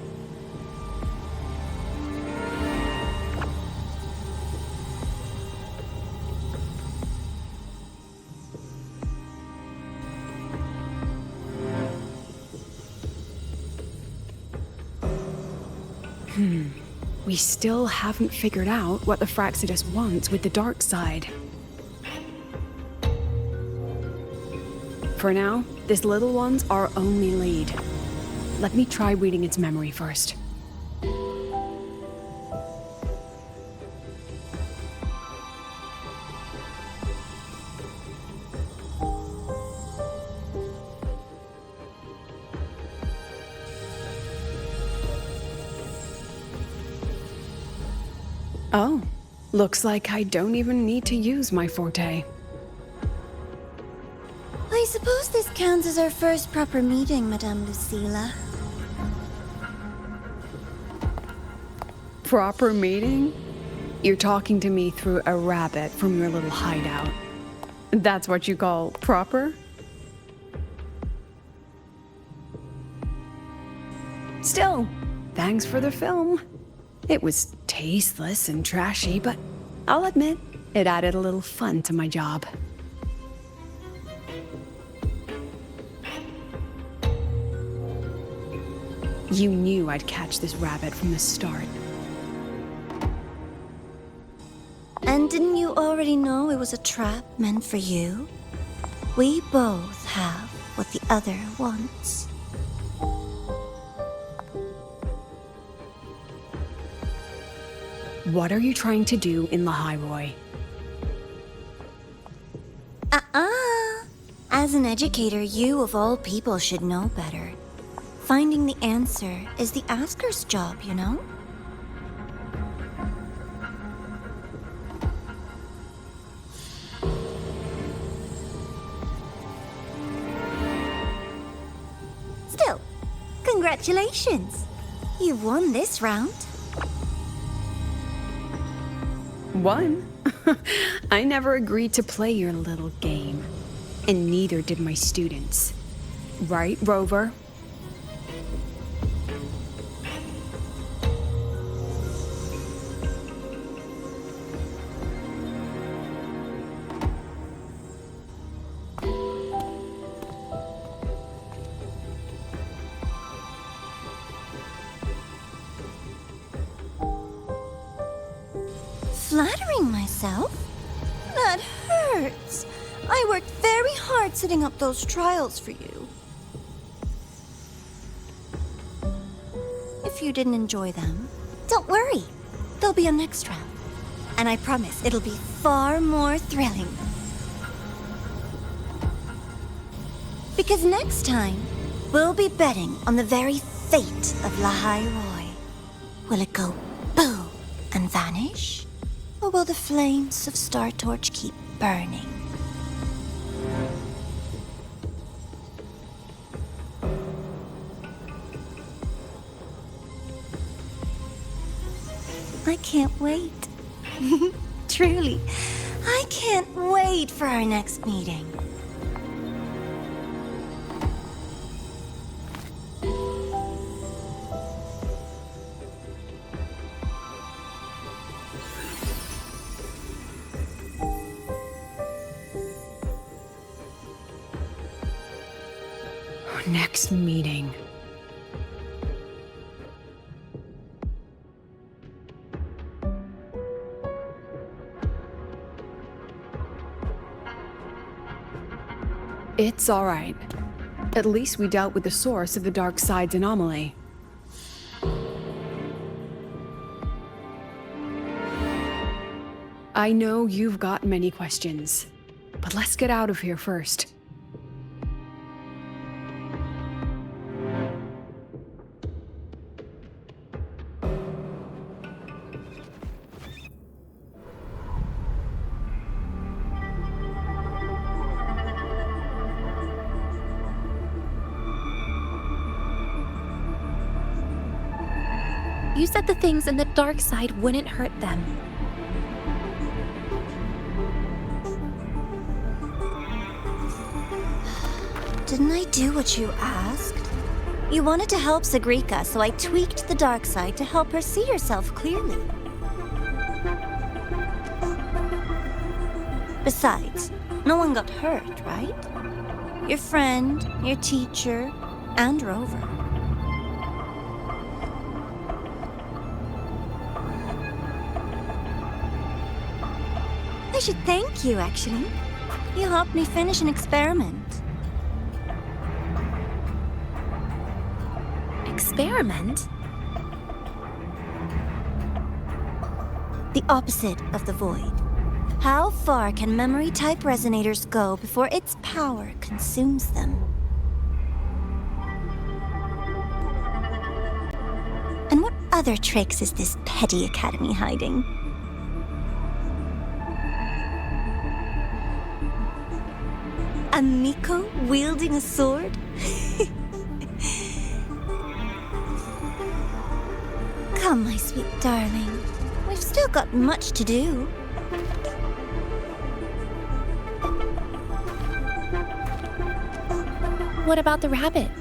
We still haven't figured out what the Fraxidus wants with the dark side. For now, this little one's our only lead. Let me try reading its memory first. Oh, looks like I don't even need to use my forte. I suppose this counts as our first proper meeting, Madame Lucilla. Proper meeting? You're talking to me through a rabbit from your little hideout. That's what you call proper? Still, thanks for the film. It was tasteless and trashy, but I'll admit, it added a little fun to my job. You knew I'd catch this rabbit from the start. And didn't you already know it was a trap meant for you? We both have what the other wants. What are you trying to do in Lahairoi? As an educator, you of all people should know better. Finding the answer is the asker's job, you know? Still, congratulations! You've won this round. Won? I never agreed to play your little game. And neither did my students. Right, Rover? Flattering myself? That hurts. I worked very hard setting up those trials for you. If you didn't enjoy them, don't worry. There'll be a next round. And I promise it'll be far more thrilling. Because next time, we'll be betting on the very fate of Lahairoi. Will it go boo and vanish? Or will the flames of Star Torch keep burning? I can't wait. Truly, I can't wait for our next meeting. Next meeting. It's all right. At least we dealt with the source of the dark side's anomaly. I know you've got many questions, but let's get out of here first. You said the things in the dark side wouldn't hurt them. Didn't I do what you asked? You wanted to help Zagrika, so I tweaked the dark side to help her see herself clearly. Besides, no one got hurt, right? Your friend, your teacher, and Rover. I should thank you, actually. You helped me finish an experiment. Experiment? The opposite of the void. How far can memory-type resonators go before its power consumes them? And what other tricks is this petty academy hiding? A Miko wielding a sword? Come, my sweet darling. We've still got much to do. What about the rabbit?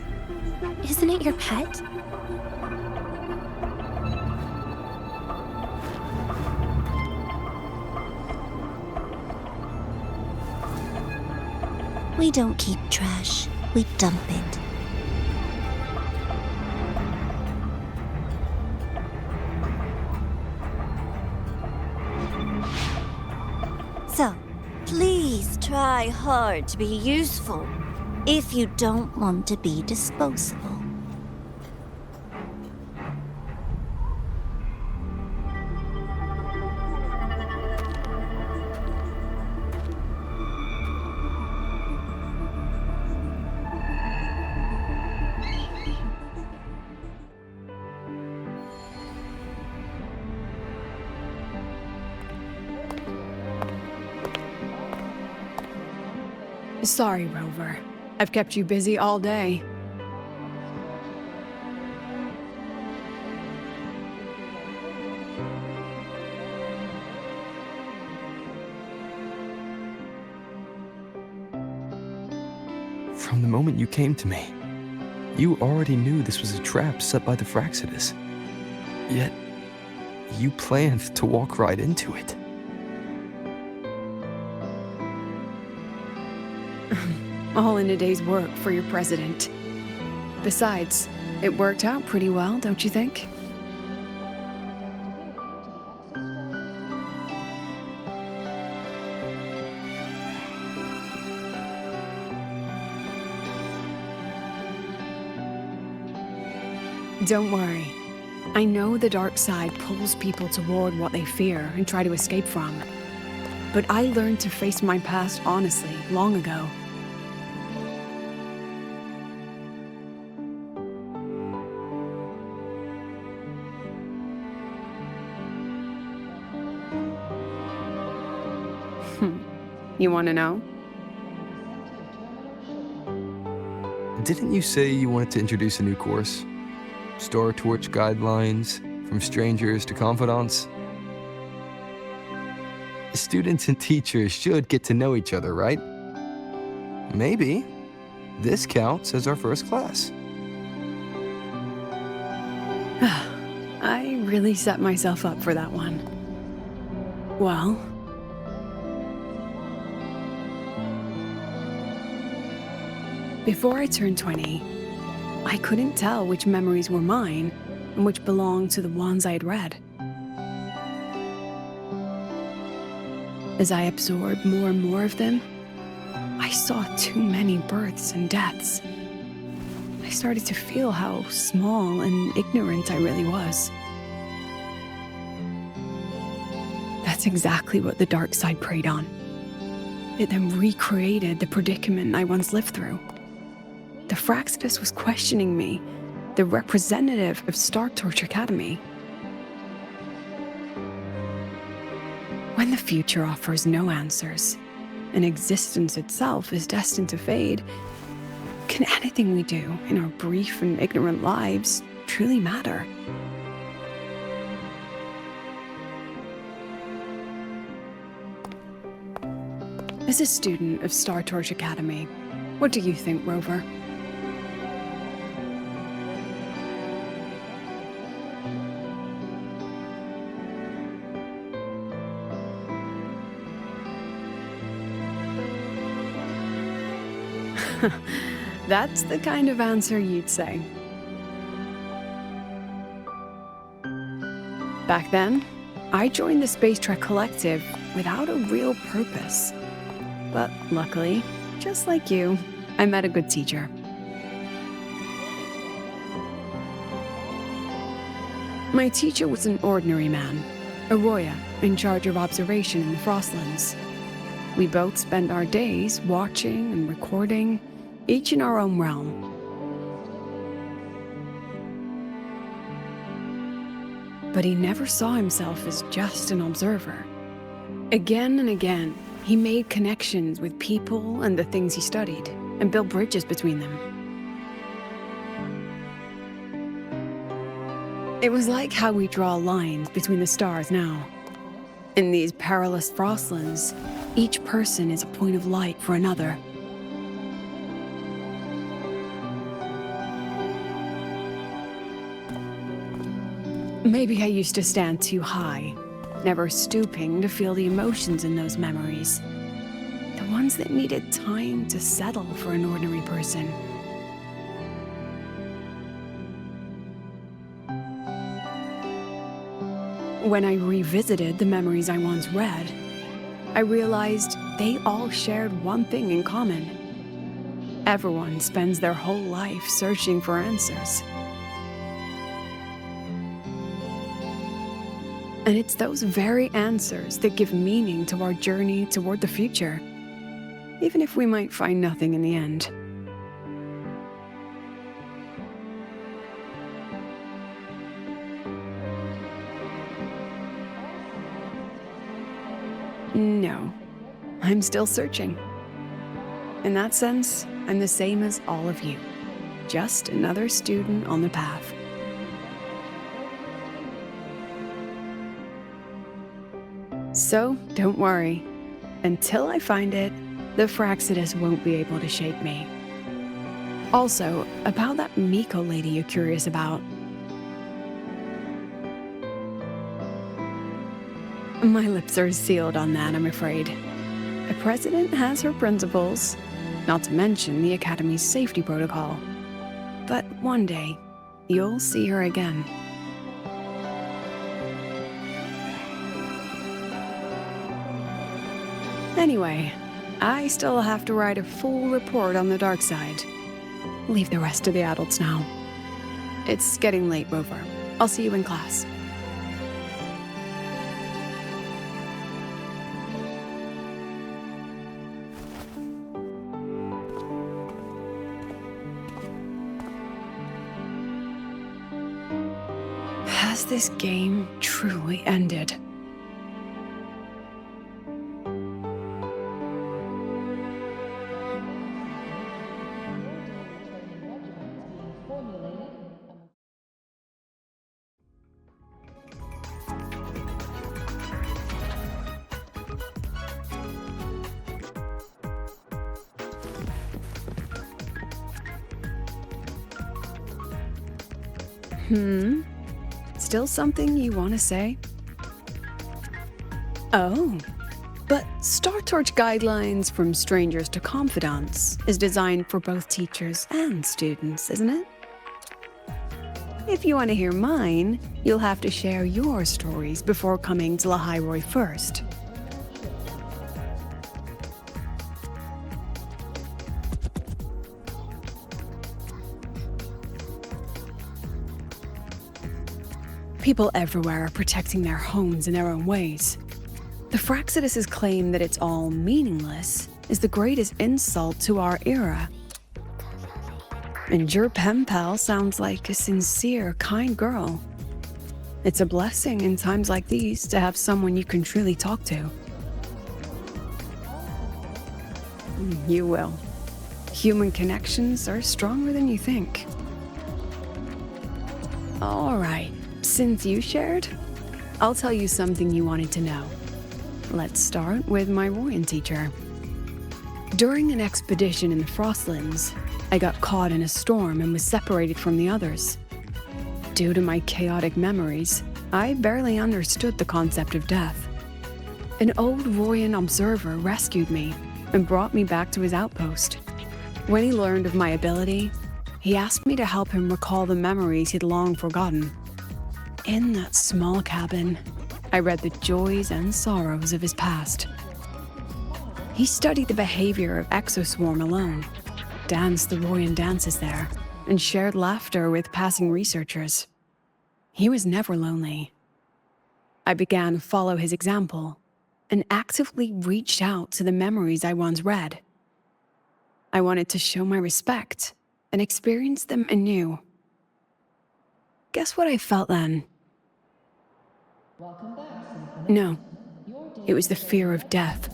Isn't it your pet? We don't keep trash, we dump it. So, please try hard to be useful if you don't want to be disposable. Sorry, Rover. I've kept you busy all day. From the moment you came to me, you already knew this was a trap set by the Fraxidus. Yet, you planned to walk right into it. All in a day's work for your president. Besides, it worked out pretty well, don't you think? Don't worry. I know the dark side pulls people toward what they fear and try to escape from. But I learned to face my past honestly long ago. You want to know? Didn't you say you wanted to introduce a new course? Star Torch guidelines, from strangers to confidants? Students and teachers should get to know each other, right? Maybe this counts as our first class. I really set myself up for that one. Well, before I turned 20, I couldn't tell which memories were mine and which belonged to the ones I had read. As I absorbed more and more of them, I saw too many births and deaths. I started to feel how small and ignorant I really was. That's exactly what the dark side preyed on. It then recreated the predicament I once lived through. The Fraxidus was questioning me, the representative of Star Torch Academy. When the future offers no answers, and existence itself is destined to fade, can anything we do in our brief and ignorant lives truly matter? As a student of Star Torch Academy, What do you think, Rover? That's the kind of answer you'd say. Back then, I joined the Space Trek Collective without a real purpose. But luckily, just like you, I met a good teacher. My teacher was an ordinary man, a Roya in charge of observation in the Frostlands. We both spent our days watching and recording, each in our own realm. But he never saw himself as just an observer. Again and again, he made connections with people and the things he studied, and built bridges between them. It was like how we draw lines between the stars now. In these perilous Frostlands, each person is a point of light for another. Maybe I used to stand too high, never stooping to feel the emotions in those memories. The ones that needed time to settle for an ordinary person. When I revisited the memories I once read, I realized they all shared one thing in common. Everyone spends their whole life searching for answers. And it's those very answers that give meaning to our journey toward the future, even if we might find nothing in the end. No, I'm still searching. In that sense, I'm the same as all of you, just another student on the path. So, don't worry. Until I find it, the Fraxidus won't be able to shake me. Also, about that Miko lady you're curious about. My lips are sealed on that, I'm afraid. A president has her principles, not to mention the Academy's safety protocol. But one day, you'll see her again. Anyway, I still have to write a full report on the dark side. Leave the rest to the adults now. It's getting late, Rover. I'll see you in class. Has this game truly ended? Still something you want to say? Oh, but Star Torch Guidelines from Strangers to Confidants is designed for both teachers and students, isn't it? If you want to hear mine, you'll have to share your stories before coming to Lahairoi first. People everywhere are protecting their homes in their own ways. The Fraxidus' claim that it's all meaningless is the greatest insult to our era. And your pen pal sounds like a sincere, kind girl. It's a blessing in times like these to have someone you can truly talk to. You will. Human connections are stronger than you think. All right. Since you shared, I'll tell you something you wanted to know. Let's start with my Royan teacher. During an expedition in the Frostlands, I got caught in a storm and was separated from the others. Due to my chaotic memories, I barely understood the concept of death. An old Royan observer rescued me and brought me back to his outpost. When he learned of my ability, he asked me to help him recall the memories he'd long forgotten. In that small cabin, I read the joys and sorrows of his past. He studied the behavior of Exoswarm alone, danced the Royan dances there, and shared laughter with passing researchers. He was never lonely. I began to follow his example and actively reached out to the memories I once read. I wanted to show my respect and experience them anew. Guess what I felt then? No, it was the fear of death.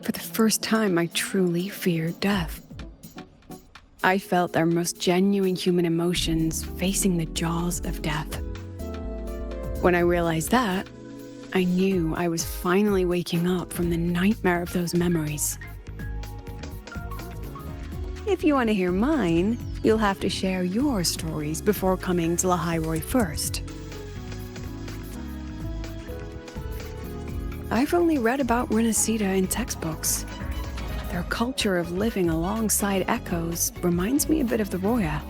For the first time, I truly feared death. I felt their most genuine human emotions facing the jaws of death. When I realized that, I knew I was finally waking up from the nightmare of those memories. If you want to hear mine, you'll have to share your stories before coming to Lahairoi first. I've only read about Renacita in textbooks. Their culture of living alongside echoes reminds me a bit of the Roya.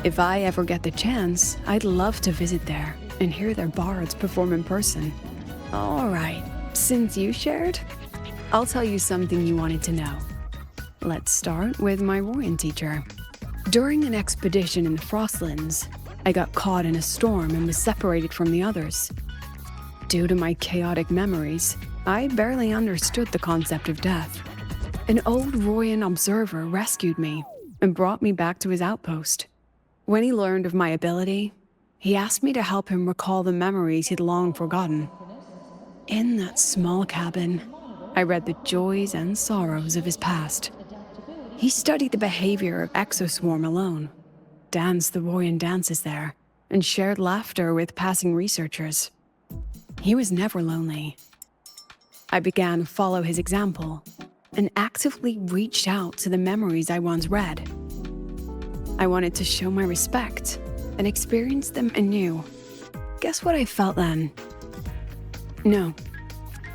If I ever get the chance, I'd love to visit there and hear their bards perform in person. All right, since you shared, I'll tell you something you wanted to know. Let's start with my Royan teacher. During an expedition in the Frostlands, I got caught in a storm and was separated from the others. Due to my chaotic memories, I barely understood the concept of death. An old Royan observer rescued me and brought me back to his outpost. When he learned of my ability, he asked me to help him recall the memories he'd long forgotten. In that small cabin, I read the joys and sorrows of his past. He studied the behavior of Exoswarm alone, danced the Royan dances there, and shared laughter with passing researchers. He was never lonely. I began to follow his example and actively reached out to the memories I once read. I wanted to show my respect and experience them anew. Guess what I felt then? No,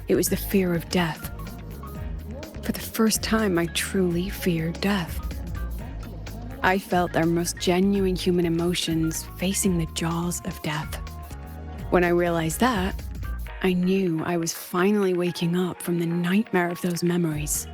it was the fear of death. For the first time, I truly feared death. I felt their most genuine human emotions facing the jaws of death. When I realized that, I knew I was finally waking up from the nightmare of those memories.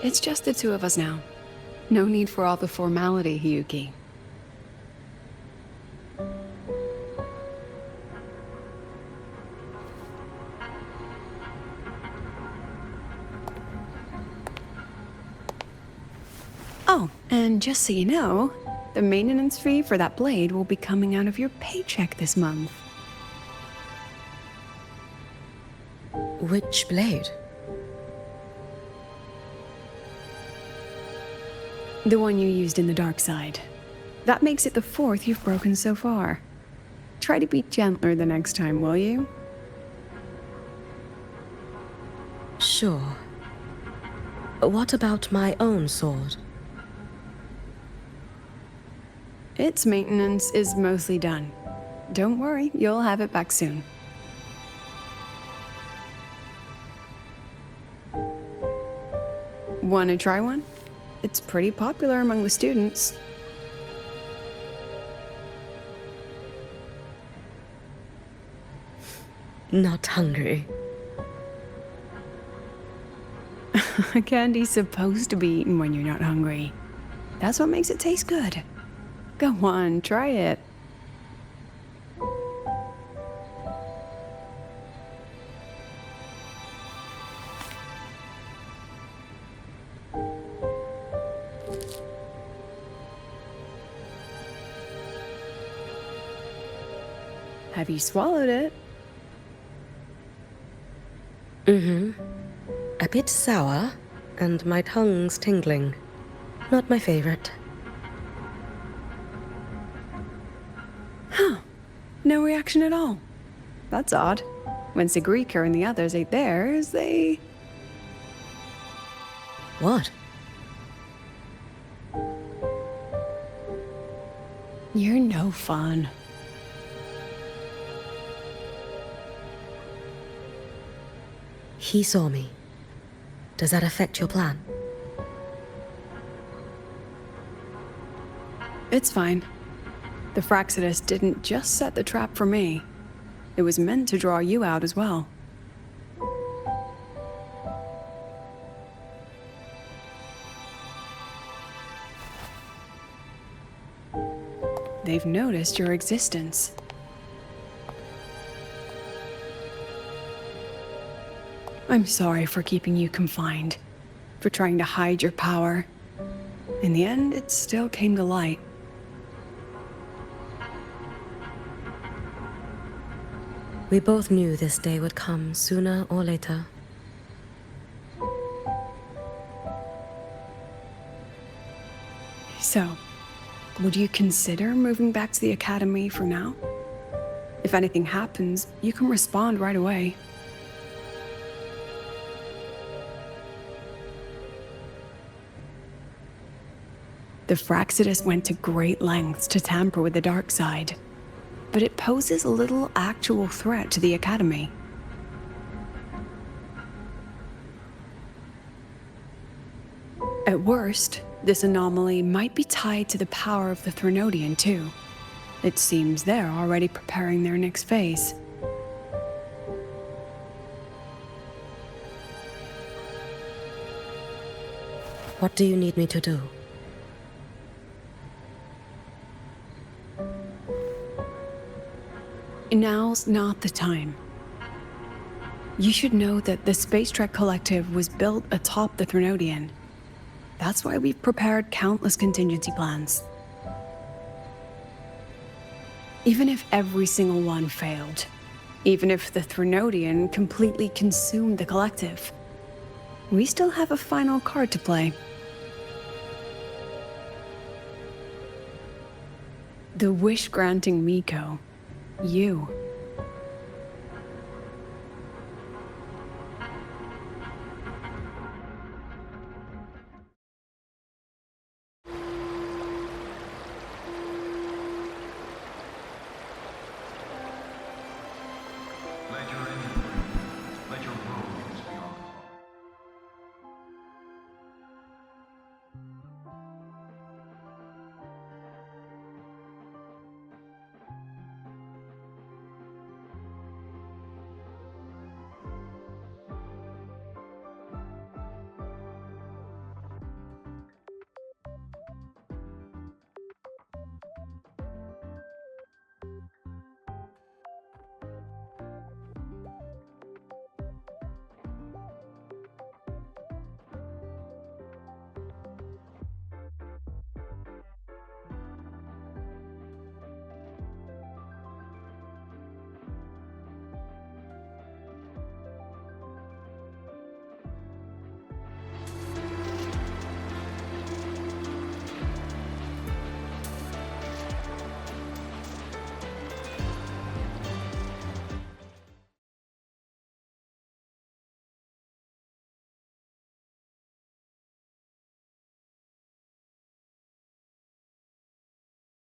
It's just the two of us now. No need for all the formality, Hiyuki. Oh, and just so you know, the maintenance fee for that blade will be coming out of your paycheck this month. Which blade? The one you used in the dark side. That makes it the fourth you've broken so far. Try to be gentler the next time, will you? Sure. What about my own sword? Its maintenance is mostly done. Don't worry, you'll have it back soon. Wanna try one? It's pretty popular among the students. Not hungry. Candy's supposed to be eaten when you're not hungry. That's what makes it taste good. Go on, try it. Have you swallowed it? Mm-hmm. A bit sour, and my tongue's tingling. Not my favorite. Huh. No reaction at all. That's odd. When Sigrika and the others ate theirs, they... What? You're no fun. He saw me. Does that affect your plan? It's fine. The Fraxidus didn't just set the trap for me. It was meant to draw you out as well. They've noticed your existence. I'm sorry for keeping you confined, for trying to hide your power. In the end, it still came to light. We both knew this day would come sooner or later. So, would you consider moving back to the academy for now? If anything happens, you can respond right away. The Fraxidus went to great lengths to tamper with the dark side, but it poses a little actual threat to the academy. At worst, this anomaly might be tied to the power of the Threnodian too. It seems they're already preparing their next phase. What do you need me to do? Now's not the time. You should know that the Space Trek Collective was built atop the Threnodian. That's why we've prepared countless contingency plans. Even if every single one failed, even if the Threnodian completely consumed the Collective, we still have a final card to play. The wish-granting Miko. You. Let your